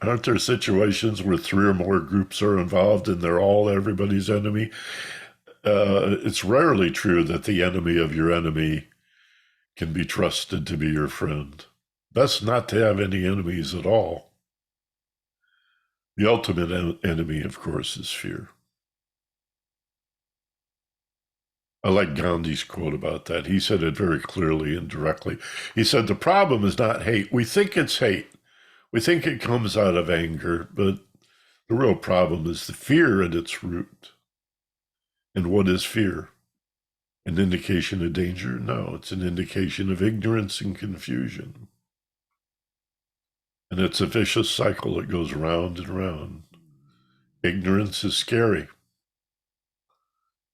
Aren't there situations where three or more groups are involved and they're all everybody's enemy? It's rarely true that the enemy of your enemy can be trusted to be your friend. Best not to have any enemies at all. The ultimate enemy, of course, is fear. I like Gandhi's quote about that. He said it very clearly and directly. He said, the problem is not hate. We think it's hate. We think it comes out of anger, but the real problem is the fear at its root. And what is fear? An indication of danger? No, it's an indication of ignorance and confusion. And it's a vicious cycle that goes round and round. Ignorance is scary.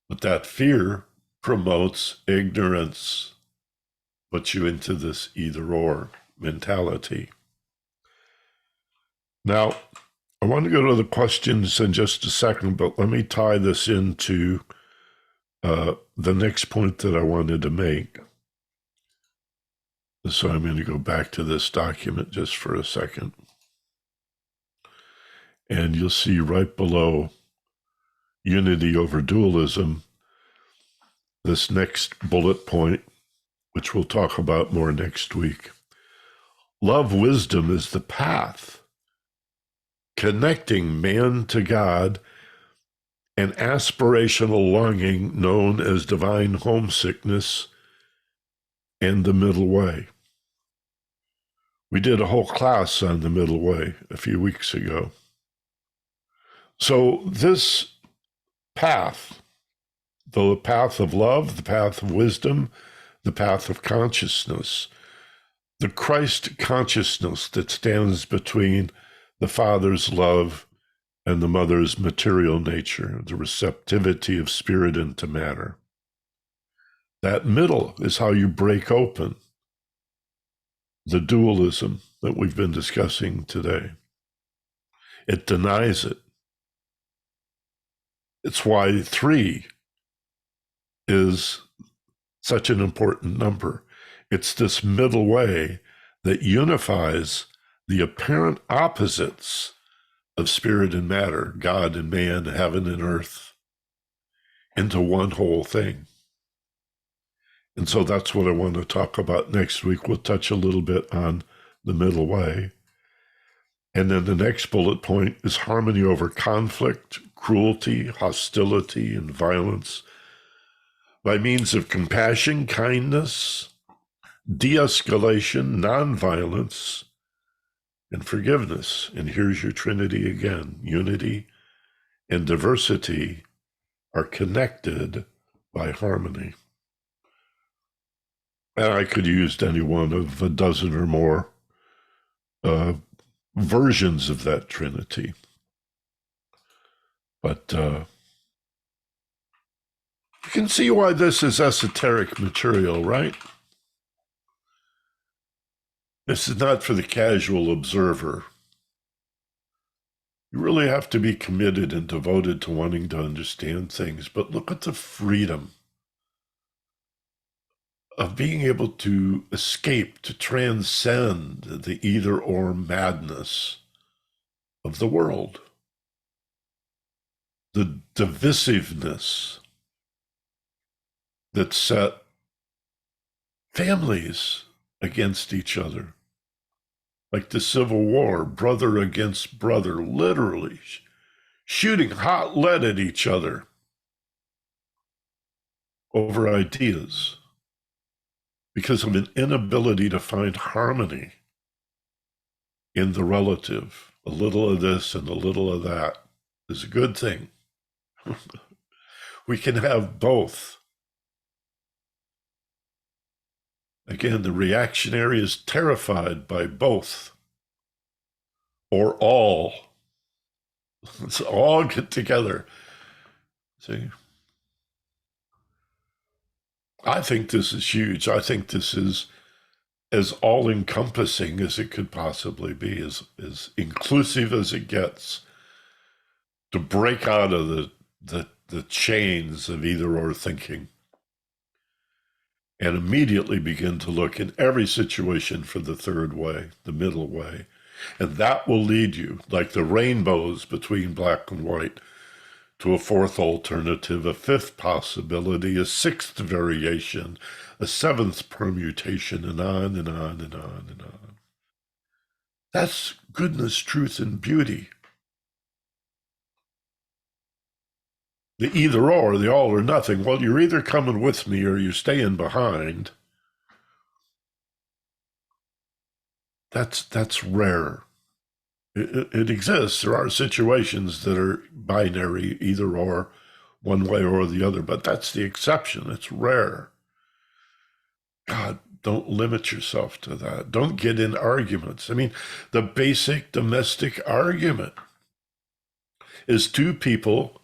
But that fear promotes ignorance, puts you into this either or mentality. Now, I want to go to the questions in just a second, but let me tie this into the next point that I wanted to make. So I'm going to go back to this document just for a second. And you'll see right below unity over dualism, this next bullet point, which we'll talk about more next week. Love wisdom is the path connecting man to God, an aspirational longing known as divine homesickness, and the middle way. We did a whole class on the middle way a few weeks ago. So this path, the path of love, the path of wisdom, the path of consciousness, the Christ consciousness that stands between the Father's love and the Mother's material nature, the receptivity of spirit into matter. That middle is how you break open the dualism that we've been discussing today. It denies it. It's why 3 is such an important number. It's this middle way that unifies the apparent opposites of spirit and matter, God and man, heaven and earth, into one whole thing. And so that's what I want to talk about next week. We'll touch a little bit on the middle way. And then the next bullet point is harmony over conflict, cruelty, hostility, and violence by means of compassion, kindness, de-escalation, nonviolence, and forgiveness. And here's your Trinity again. Unity and diversity are connected by harmony. And I could use any one of a dozen or more versions of that Trinity. But you can see why this is esoteric material, right? This is not for the casual observer. You really have to be committed and devoted to wanting to understand things. But look at the freedom of being able to escape, to transcend the either-or madness of the world, the divisiveness that set families against each other, like the Civil War, brother against brother, literally shooting hot lead at each other over ideas because of an inability to find harmony in the relative. A little of this and a little of that is a good thing. We can have both. Again, the reactionary is terrified by both or all. Let's all get together. See? I think this is huge. I think this is as all-encompassing as it could possibly be, as inclusive as it gets, to break out of the chains of either-or thinking and immediately begin to look in every situation for the third way, the middle way. And that will lead you, like the rainbows between black and white, to a fourth alternative, a fifth possibility, a sixth variation, a seventh permutation, and on and on and on and on. That's goodness, truth, and beauty. The either or, the all or nothing. Well, you're either coming with me or you're staying behind. That's rare. It exists. There are situations that are binary, either or, one way or the other, but that's the exception. It's rare. God, don't limit yourself to that. Don't get in arguments. I mean, the basic domestic argument is two people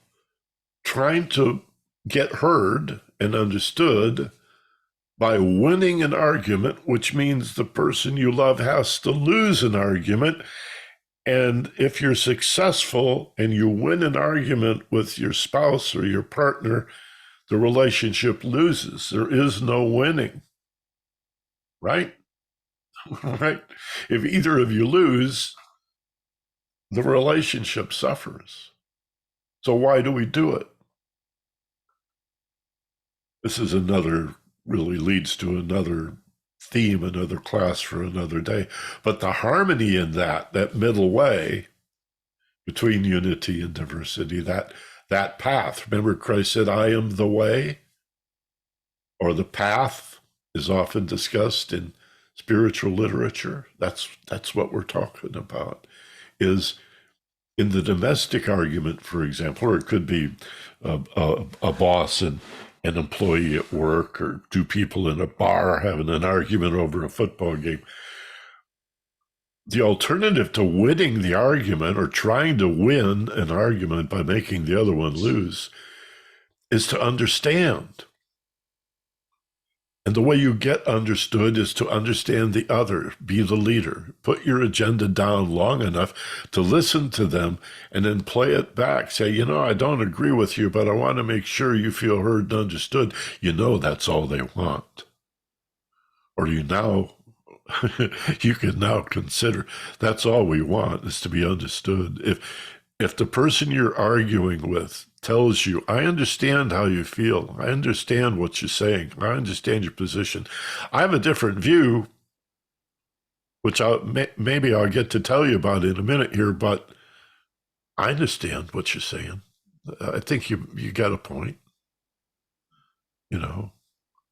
trying to get heard and understood by winning an argument, which means the person you love has to lose an argument. And if you're successful and you win an argument with your spouse or your partner, the relationship loses. There is no winning. Right? Right? If either of you lose, the relationship suffers. So why do we do it? This is really leads to another theme, another class for another day. But the harmony in that middle way between unity and diversity, that path. Remember Christ said, I am the way, or the path is often discussed in spiritual literature. That's what we're talking about, is in the domestic argument, for example, or it could be a boss and an employee at work, or two people in a bar having an argument over a football game. The alternative to winning the argument or trying to win an argument by making the other one lose is to understand. And the way you get understood is to understand the other, be the leader, put your agenda down long enough to listen to them and then play it back. Say, I don't agree with you, but I want to make sure you feel heard and understood. That's all they want. Or you can now consider that's all we want is to be understood. If the person you're arguing with tells you, I understand how you feel, I understand what you're saying, I understand your position, I have a different view, which maybe I'll get to tell you about in a minute here, but I understand what you're saying. I think you got a point.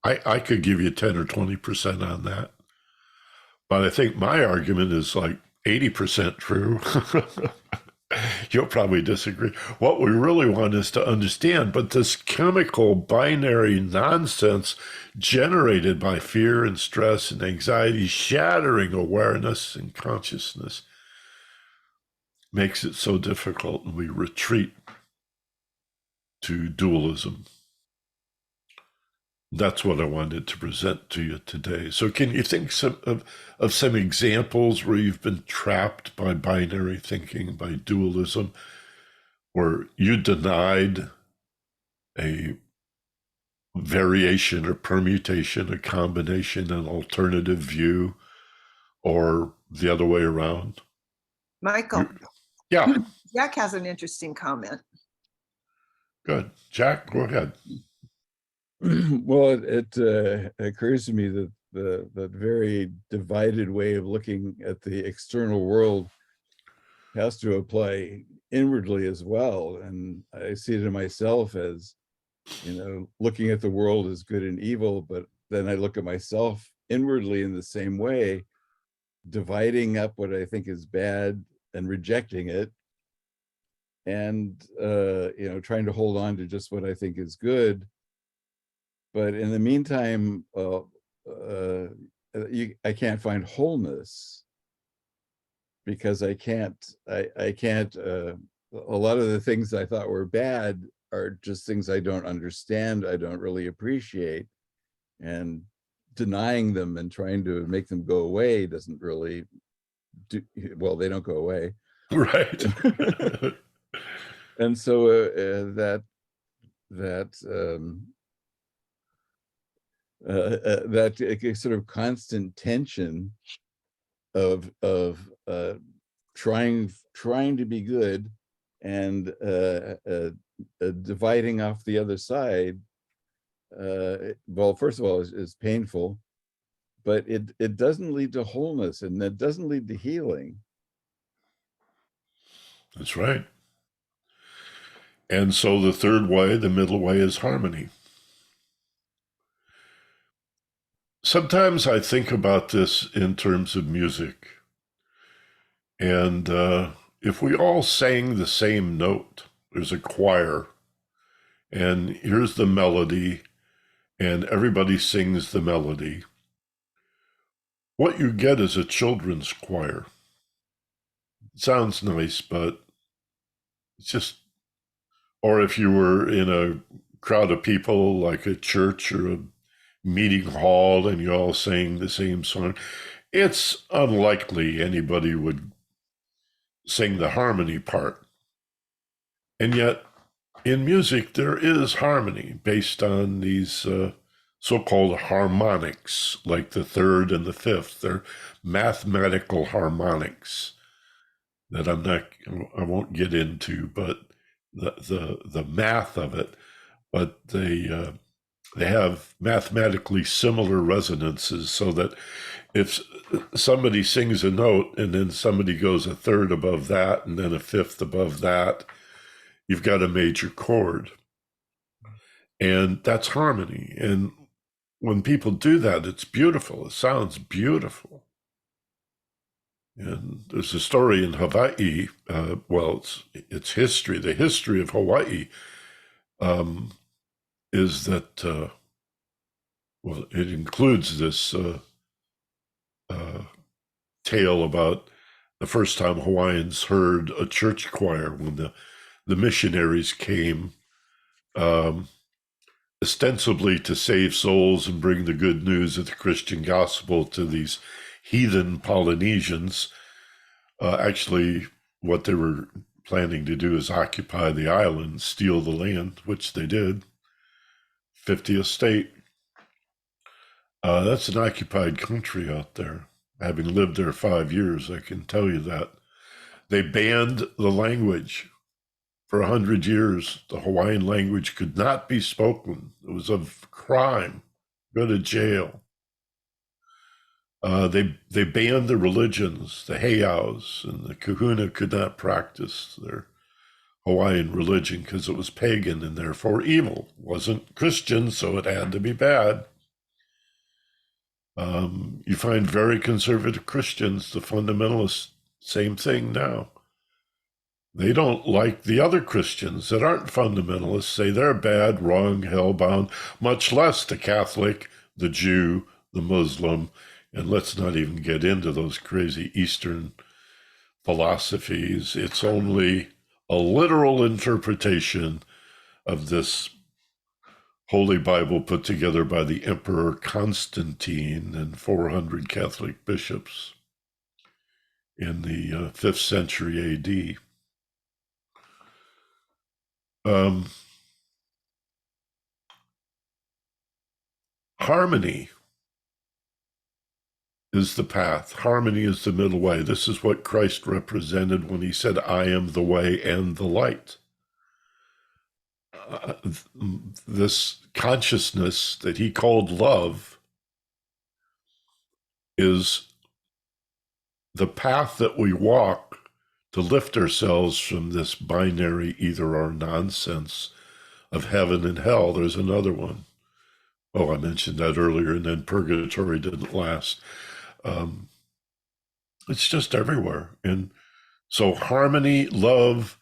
I could give you 10 or 20% on that. But I think my argument is like 80% true. You'll probably disagree. What we really want is to understand, but this chemical binary nonsense generated by fear and stress and anxiety, shattering awareness and consciousness, makes it so difficult, and we retreat to dualism. That's what I wanted to present to you today. So can you think of some examples where you've been trapped by binary thinking, by dualism, where you denied a variation or permutation, a combination, an alternative view, or the other way around? Michael. Yeah. Jack has an interesting comment. Good. Jack, go ahead. Well, it occurs to me that the very divided way of looking at the external world has to apply inwardly as well. And I see it in myself as, looking at the world as good and evil, but then I look at myself inwardly in the same way, dividing up what I think is bad and rejecting it, and trying to hold on to just what I think is good. But in the meantime, I can't find wholeness because I can't. A lot of the things I thought were bad are just things I don't understand. I don't really appreciate, and denying them and trying to make them go away doesn't really do well. They don't go away, Right. and so that that sort of constant tension of trying to be good and dividing off the other side. Well, first of all, is painful, but it doesn't lead to wholeness, and it doesn't lead to healing. That's right. And so the third way, the middle way, is harmony. Sometimes I think about this in terms of music. And if we all sang the same note, there's a choir, and here's the melody, and everybody sings the melody, what you get is a children's choir. It sounds nice, but it's just, or if you were in a crowd of people like a church or a meeting hall and you all sang the same song, it's unlikely anybody would sing the harmony part. And yet, in music, there is harmony based on these so-called harmonics, like the third and the fifth. They're mathematical harmonics that I won't get into, but the math of it. But they have mathematically similar resonances, so that if somebody sings a note and then somebody goes a third above that and then a fifth above that, you've got a major chord. And that's harmony. And when people do that, it's beautiful. It sounds beautiful. And there's a story in Hawaii. Well, it's history. The history of Hawaii is that, well, it includes this tale about the first time Hawaiians heard a church choir when the missionaries came, ostensibly to save souls and bring the good news of the Christian gospel to these heathen Polynesians. Actually, what they were planning to do is occupy the island, steal the land, which they did. 50th state. That's an occupied country out there. Having lived there 5 years, I can tell you that. They banned the language. For 100 years, the Hawaiian language could not be spoken. It was a crime. Go to jail. They banned the religions. The heiaus and the kahuna could not practice their Hawaiian religion because it was pagan and therefore evil. It wasn't Christian, so it had to be bad. You find very conservative Christians, the fundamentalists, same thing now. They don't like the other Christians that aren't fundamentalists, say they're bad, wrong, hellbound, much less the Catholic, the Jew, the Muslim, and let's not even get into those crazy Eastern philosophies. It's only a literal interpretation of this Holy Bible put together by the Emperor Constantine and 400 Catholic bishops in the 5th century AD. Harmony is the path. Harmony is the middle way. This is what Christ represented when he said, I am the way and the light. this consciousness that he called love is the path that we walk to lift ourselves from this binary either or nonsense of heaven and hell. There's another one. Oh, I mentioned that earlier, and then purgatory didn't last. It's just everywhere. And so harmony, love.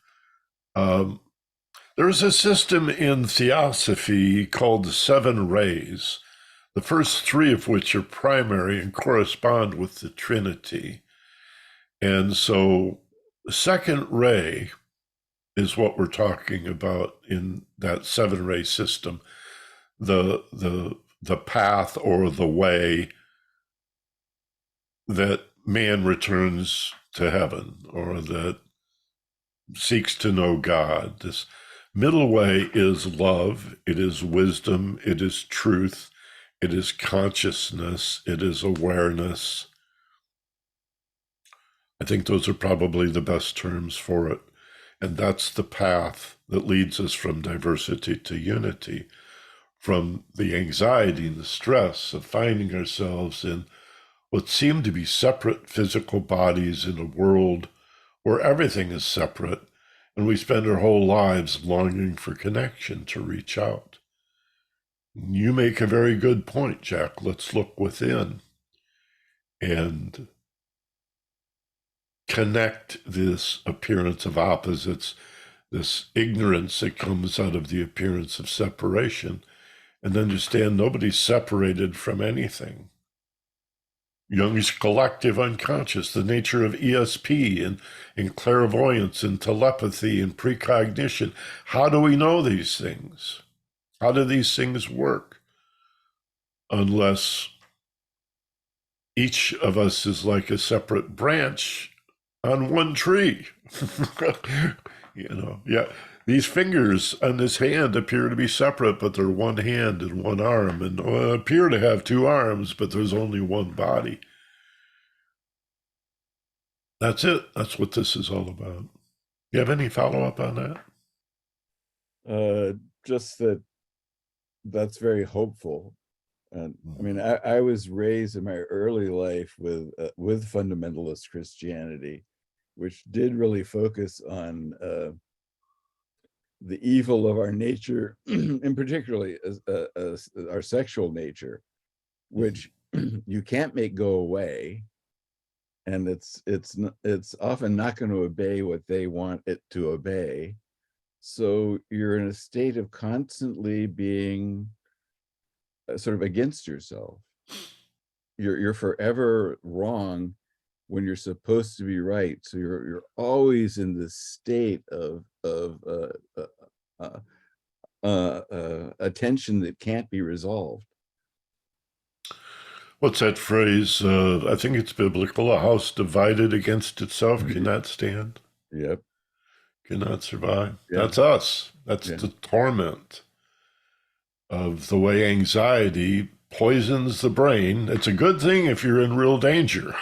There's a system in theosophy called the seven rays, the first three of which are primary and correspond with the Trinity. And so the second ray is what we're talking about in that seven ray system, the path or the way that man returns to heaven or that seeks to know God. This middle way is love, it is wisdom, it is truth, it is consciousness, it is awareness. I think those are probably the best terms for it. And that's the path that leads us from diversity to unity, from the anxiety and the stress of finding ourselves in what seem to be separate physical bodies in a world where everything is separate, and we spend our whole lives longing for connection to reach out. You make a very good point, Jack. Let's look within and connect this appearance of opposites, this ignorance that comes out of the appearance of separation, and understand nobody's separated from anything. Jung's collective unconscious, the nature of ESP and clairvoyance and telepathy and precognition. How do we know these things? How do these things work? Unless each of us is like a separate branch on one tree. Yeah. These fingers on this hand appear to be separate, but they're one hand and one arm, and appear to have two arms, but there's only one body. That's it. That's what this is all about. You have any follow-up on that? Just that's very hopeful. And I mean, I was raised in my early life with fundamentalist Christianity, which did really focus on the evil of our nature, and particularly our sexual nature, which you can't make go away, and it's often not going to obey what they want it to obey. So you're in a state of constantly being sort of against yourself. You're forever wrong when you're supposed to be right. So you're always in this state of attention that can't be resolved. What's that phrase? I think it's biblical. A house divided against itself cannot stand. Yep. Cannot survive. Yep. That's us. That's the torment of the way anxiety poisons the brain. It's a good thing if you're in real danger.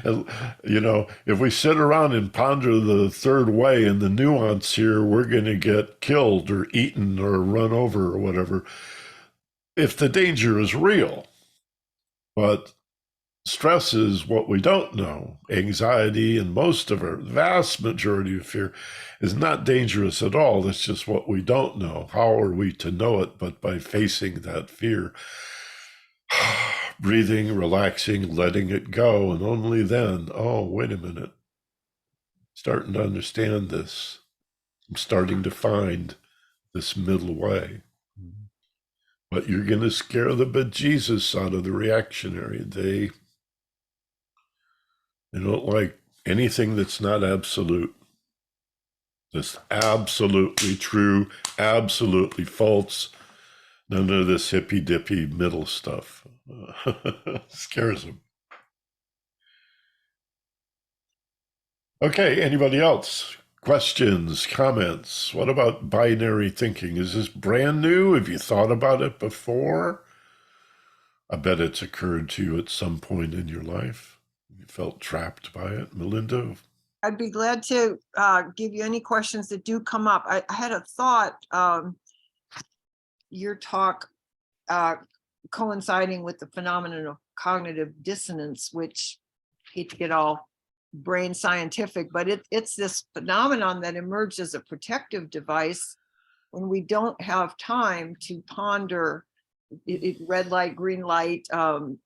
If we sit around and ponder the third way and the nuance here, we're going to get killed or eaten or run over or whatever, if the danger is real. But stress is what we don't know. Anxiety and most of our vast majority of fear is not dangerous at all. That's just what we don't know. How are we to know it but by facing that fear? Breathing, relaxing, letting it go, and only then, oh, wait a minute. Starting to understand this. I'm starting to find this middle way. But you're going to scare the bejesus out of the reactionary. They don't like anything that's not absolute. That's absolutely true, absolutely false. None of this hippy-dippy middle stuff. Scares them. Okay, anybody else? Questions, comments? What about binary thinking? Is this brand new? Have you thought about it before? I bet it's occurred to you at some point in your life. You felt trapped by it. Melinda? I'd be glad to give you any questions that do come up. I had a thought, your talk coinciding with the phenomenon of cognitive dissonance, which hate to get all brain scientific, but it's this phenomenon that emerged as a protective device when we don't have time to ponder red light, green light,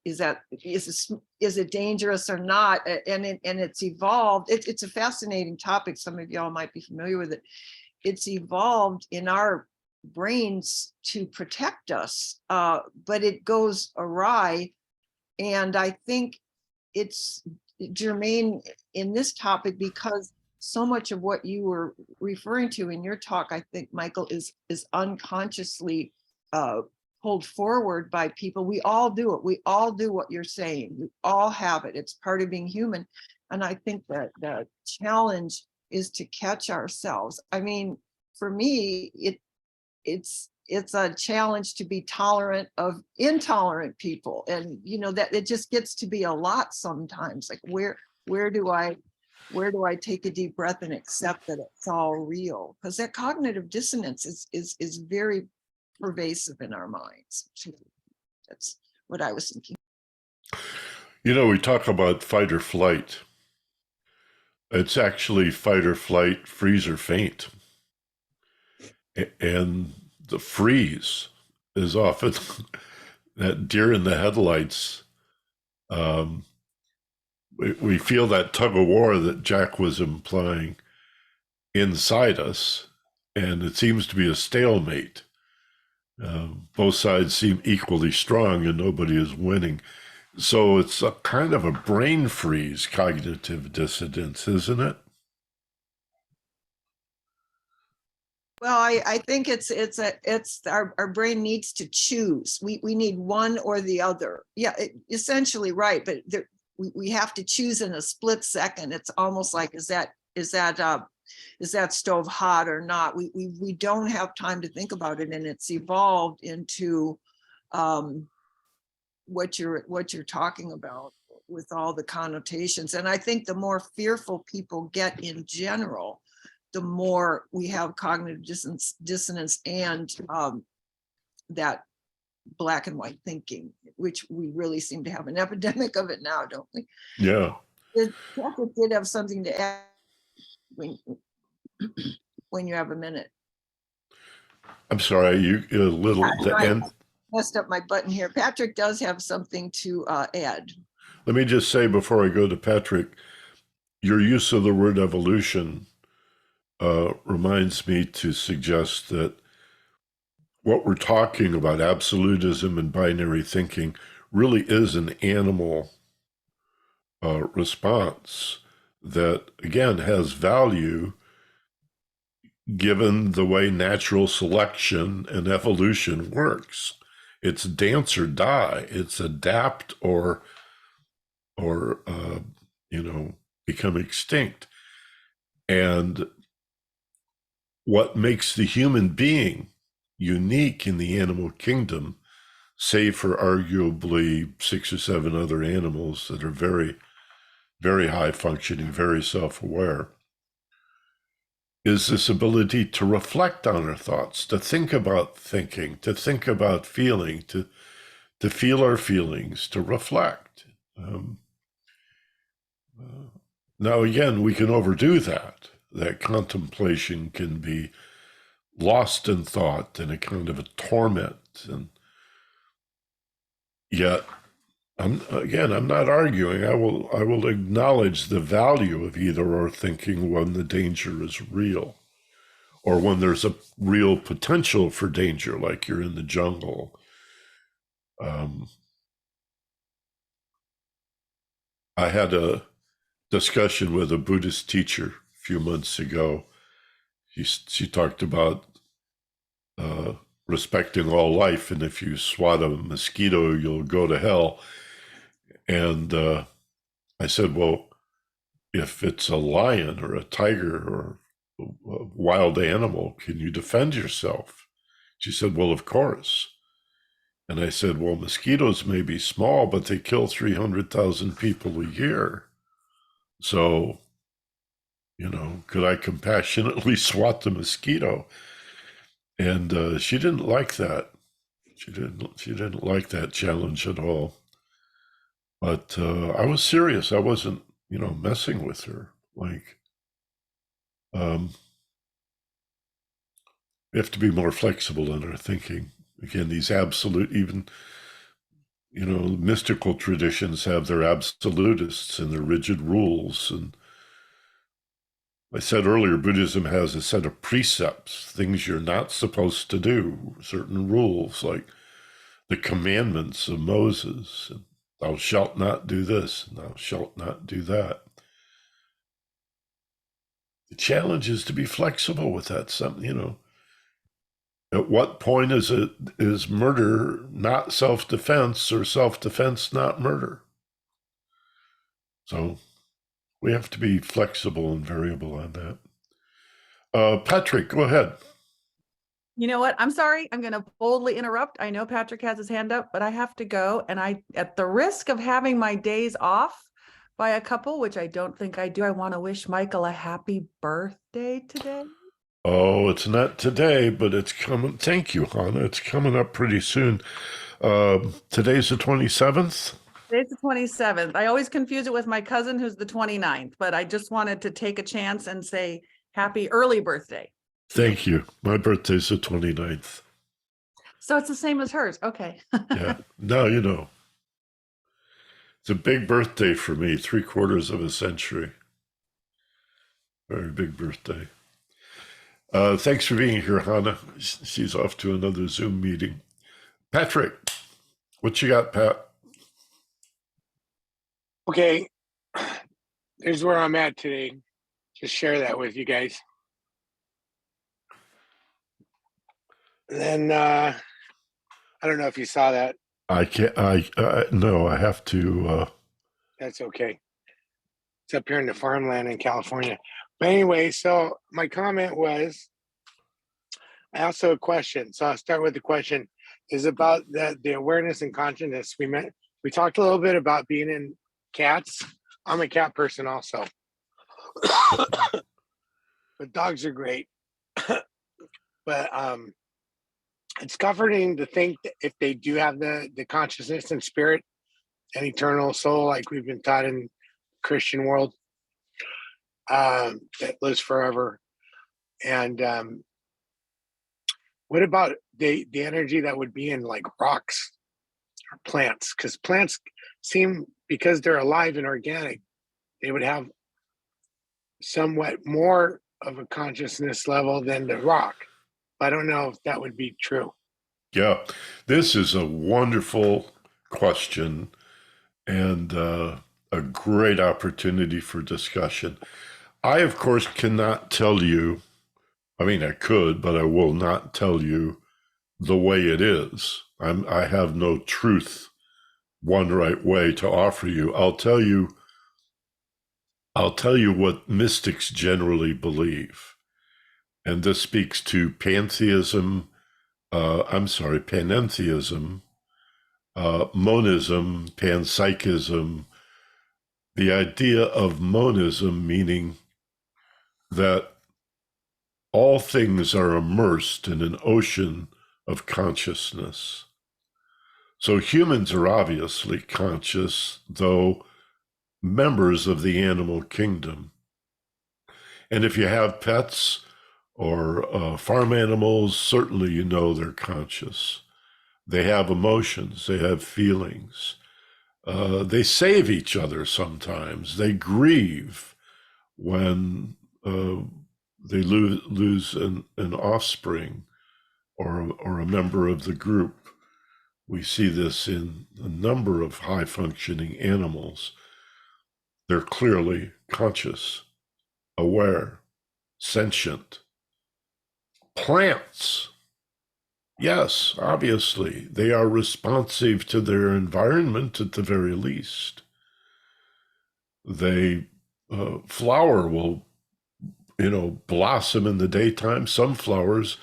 is it dangerous or not? And it's evolved. It's a fascinating topic. Some of y'all might be familiar with it. It's evolved in our brains to protect us, but it goes awry. And I think it's germane in this topic because so much of what you were referring to in your talk, I think, Michael, is unconsciously pulled forward by people. We all do it. We all do what you're saying. We all have it. It's part of being human. And I think that the challenge is to catch ourselves. I mean, for me, it's a challenge to be tolerant of intolerant people. And you know, that it just gets to be a lot sometimes. Like where do I take a deep breath and accept that it's all real? Because that cognitive dissonance is very pervasive in our minds. That's what I was thinking. You know, we talk about fight or flight. It's actually fight or flight, freeze or faint. And the freeze is often that deer in the headlights. We feel that tug of war that Jack was implying inside us, and it seems to be a stalemate. Both sides seem equally strong and nobody is winning. So it's a kind of a brain freeze, cognitive dissonance, isn't it? Well, I think it's our brain needs to choose. We need one or the other. Yeah, essentially right. But we have to choose in a split second. It's almost like, is that stove hot or not? We don't have time to think about it, and it's evolved into what you're talking about with all the connotations. And I think the more fearful people get in general, the more we have cognitive dissonance and that black and white thinking, which we really seem to have an epidemic of it now, don't we? Yeah. Patrick did have something to add when you have a minute. I'm sorry, you a little the end. Messed up my button here. Patrick does have something to add. Let me just say before I go to Patrick, your use of the word evolution reminds me to suggest that what we're talking about, absolutism and binary thinking, really is an animal response that, again, has value given the way natural selection and evolution works. It's dance or die. It's adapt or become extinct. And what makes the human being unique in the animal kingdom, save for arguably 6 or 7 other animals that are very, very high functioning, very self-aware, is this ability to reflect on our thoughts, to think about thinking, to think about feeling, to feel our feelings, to reflect. Now, again, we can overdo that. That contemplation can be lost in thought and a kind of a torment. And yet, I'm not arguing. I will acknowledge the value of either or thinking when the danger is real, or when there's a real potential for danger, like you're in the jungle. I had a discussion with a Buddhist teacher a few months ago. She talked about respecting all life, and if you swat a mosquito, you'll go to hell. And I said, well, if it's a lion or a tiger or a wild animal, can you defend yourself? She said, well, of course. And I said, well, mosquitoes may be small, but they kill 300,000 people a year. So could I compassionately swat the mosquito? And she didn't like that. She didn't like that challenge at all. But I was serious. I wasn't, messing with her. Like, we have to be more flexible in our thinking. Again, these absolute, even, mystical traditions have their absolutists and their rigid rules. And I said earlier, Buddhism has a set of precepts, things you're not supposed to do, certain rules like the commandments of Moses. And thou shalt not do this, and thou shalt not do that. The challenge is to be flexible with that. At what point is murder not self-defense or self-defense not murder? So we have to be flexible and variable on that. Patrick, go ahead. You know what? I'm sorry. I'm going to boldly interrupt. I know Patrick has his hand up, but I have to go. And at the risk of having my days off by a couple, which I don't think I do, I want to wish Michael a happy birthday today. Oh, it's not today, but it's coming. Thank you, Hannah. It's coming up pretty soon. Today's the 27th? Today's the 27th. I always confuse it with my cousin who's the 29th, but I just wanted to take a chance and say happy early birthday. Thank you. My birthday's the 29th. So it's the same as hers. Okay. Yeah. Now you know. It's a big birthday for me, 3/4 of a century. Very big birthday. Thanks for being here, Hannah. She's off to another Zoom meeting. Patrick, what you got, Pat? Okay, here's where I'm at today. Just share that with you guys. And then I don't know if you saw that. I can't. No. I have to. That's okay. It's up here in the farmland in California. But anyway, so my comment was, I also have a question. So I'll start with the question is about the awareness and consciousness. We talked a little bit about being in cats. I'm a cat person also. But dogs are great. But it's comforting to think that if they do have the consciousness and spirit and eternal soul, like we've been taught in the Christian world, that lives forever. And what about the energy that would be in like rocks or plants? Because plants seem, because they're alive and organic, they would have somewhat more of a consciousness level than the rock. I don't know if that would be true. Yeah, this is a wonderful question and a great opportunity for discussion. I, of course, cannot tell you, I mean, I could, but I will not tell you the way it is. I have no truth, one right way to offer you. I'll tell you what mystics generally believe. And this speaks to panentheism, monism, panpsychism, the idea of monism, meaning that all things are immersed in an ocean of consciousness. So humans are obviously conscious, though members of the animal kingdom. And if you have pets or farm animals, certainly you know they're conscious. They have emotions, they have feelings. They save each other sometimes. They grieve when they lose an offspring or a member of the group. We see this in a number of high-functioning animals. They're clearly conscious, aware, sentient. Plants, yes, obviously, they are responsive to their environment at the very least. They, flower will, blossom in the daytime. Some flowers,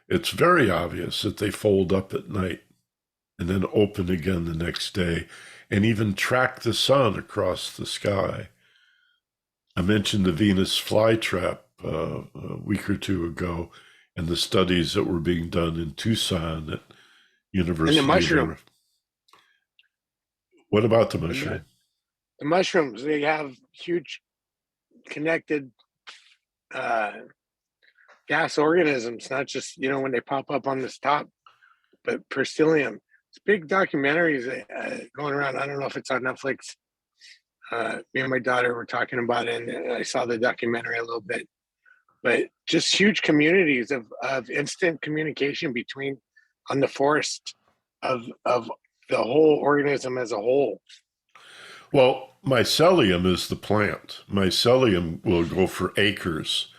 it's very obvious that they fold up at night and then open again the next day and even track the sun across the sky. I mentioned the Venus flytrap a week or two ago, and the studies that were being done in Tucson at University And the mushroom. What about the And mushroom? the mushrooms, they have huge connected gas organisms, not just, when they pop up on this top, but Persilium. It's big documentaries going around. I don't know if it's on Netflix. Me and my daughter were talking about it, and I saw the documentary a little bit. But just huge communities of instant communication between on the forest of the whole organism as a whole. Well, mycelium is the plant. Mycelium will go for acres.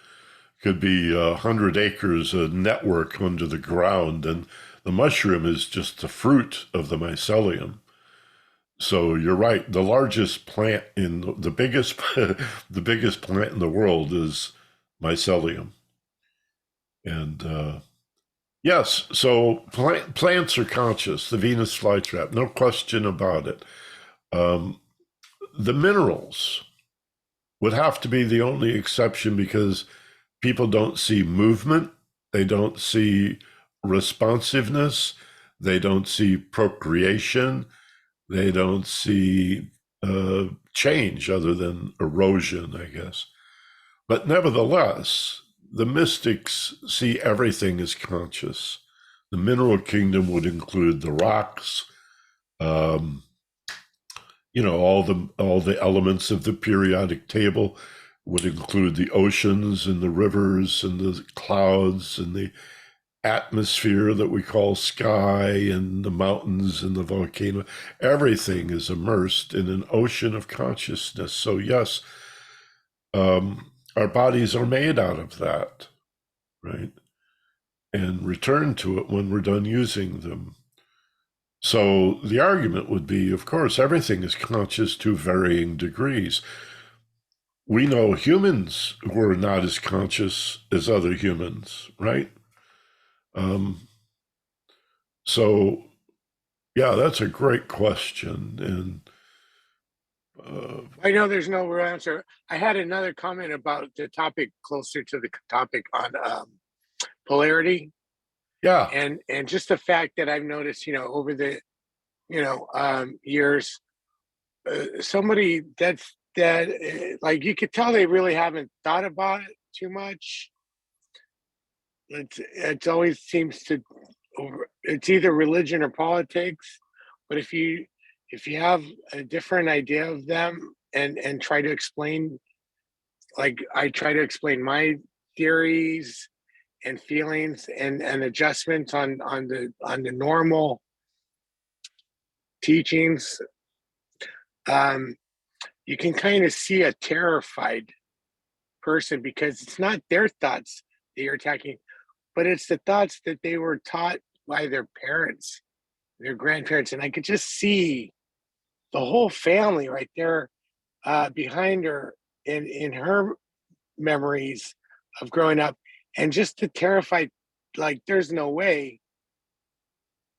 Could be 100 acres, a network under the ground, and the mushroom is just the fruit of the mycelium. So you're right. The largest plant in the biggest, the biggest plant in the world is mycelium. And yes, so plants are conscious. The Venus flytrap, no question about it. The minerals would have to be the only exception because people don't see movement, they don't see responsiveness, they don't see procreation, they don't see change other than erosion, I guess. But nevertheless, the mystics see everything as conscious. The mineral kingdom would include the rocks, all the elements of the periodic table would include the oceans and the rivers and the clouds and the atmosphere that we call sky and the mountains and the volcano. Everything is immersed in an ocean of consciousness. So yes, our bodies are made out of that, right? And return to it when we're done using them. So the argument would be, of course, everything is conscious to varying degrees. We know humans who are not as conscious as other humans, right? So, yeah, that's a great question. And I know there's no real answer. I had another comment about the topic closer to the topic on polarity. yeah, And just the fact that I've noticed, over the, years, somebody that like you could tell they really haven't thought about it too much. It always seems to it's either religion or politics, but if you have a different idea of them and try to explain, like I try to explain my theories and feelings and adjustments on the normal teachings, you can kind of see a terrified person because it's not their thoughts that you're attacking, but it's the thoughts that they were taught by their parents, their grandparents. And I could just see the whole family right there behind her in her memories of growing up, and just the terrified, like there's no way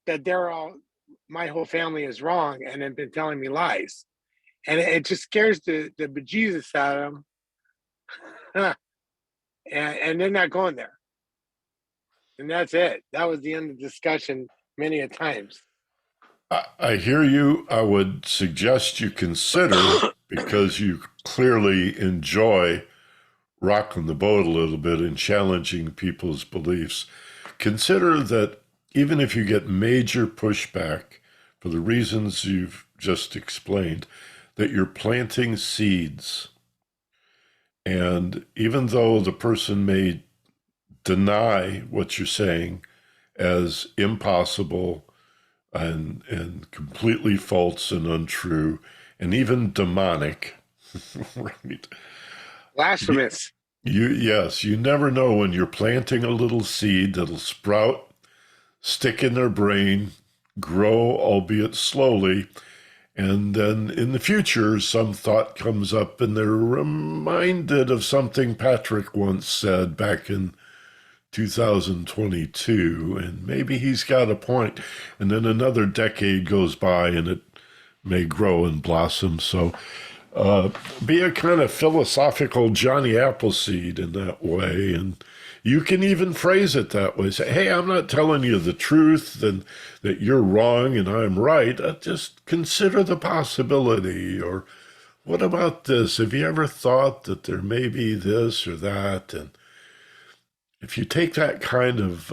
that my whole family is wrong and have been telling me lies. And it just scares the bejesus out of them. And they're not going there. And that's it. That was the end of the discussion many a times. I hear you. I would suggest you consider, because you clearly enjoy rocking the boat a little bit and challenging people's beliefs, consider that even if you get major pushback for the reasons you've just explained, that you're planting seeds. And even though the person may deny what you're saying as impossible and completely false and untrue and even demonic, right? Blasphemous. You never know when you're planting a little seed that'll sprout, stick in their brain, grow, albeit slowly, and then in the future, some thought comes up and they're reminded of something Patrick once said back in 2022, and maybe he's got a point, and then another decade goes by and it may grow and blossom. So Be a kind of philosophical Johnny Appleseed in that way. And you can even phrase it that way. Say, hey, I'm not telling you the truth and that you're wrong and I'm right. Just consider the possibility. Or what about this? Have you ever thought that there may be this or that? And if you take that kind of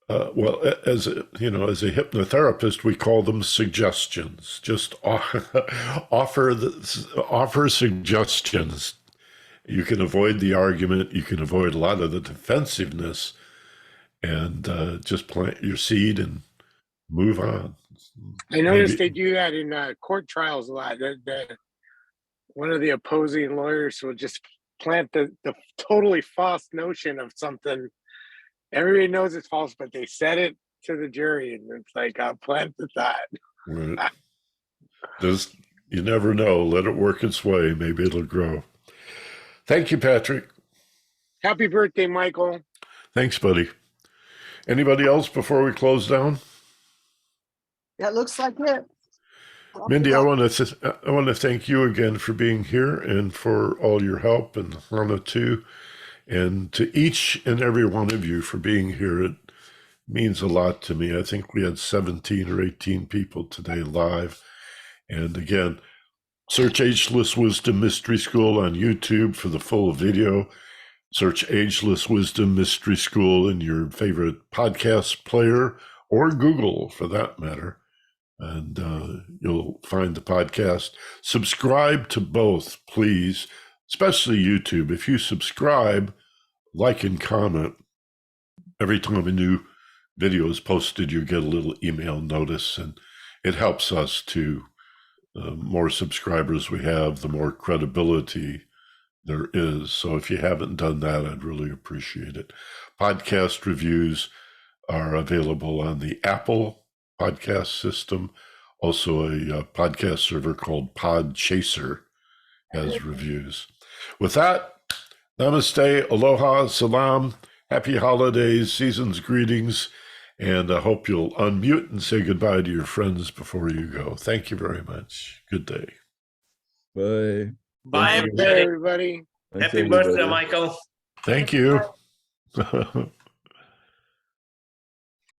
well, as a hypnotherapist, we call them suggestions. Just offer suggestions. You can avoid the argument. You can avoid a lot of the defensiveness, and just plant your seed and move on. I noticed they do that in court trials a lot. One of the opposing lawyers will just plant the totally false notion of something. Everybody knows it's false, but they said it to the jury, and it's like, I'll plant the thought. Right. You never know. Let it work its way. Maybe it'll grow. Thank you, Patrick. Happy birthday, Michael. Thanks, buddy. Anybody else before we close down? That looks like it. Mindy, I want to thank you again for being here and for all your help, and Hannah too. And to each and every one of you for being here. It means a lot to me. I think we had 17 or 18 people today live. And again, search Ageless Wisdom Mystery School on YouTube for the full video. Search Ageless Wisdom Mystery School in your favorite podcast player or Google for that matter. And you'll find the podcast. Subscribe to both, please, especially YouTube. If you subscribe, like and comment, every time a new video is posted, you get a little email notice, and it helps us to, the more subscribers we have, the more credibility there is. So if you haven't done that, I'd really appreciate it. Podcast reviews are available on the Apple podcast system. Also, a podcast server called Podchaser has reviews. With that, Namaste, Aloha, Salam, happy holidays, season's greetings, and I hope you'll unmute and say goodbye to your friends before you go. Thank you very much. Good day. Bye. Bye, Happy birthday, everybody. Thanks, Happy birthday, everybody. Michael. Thank you.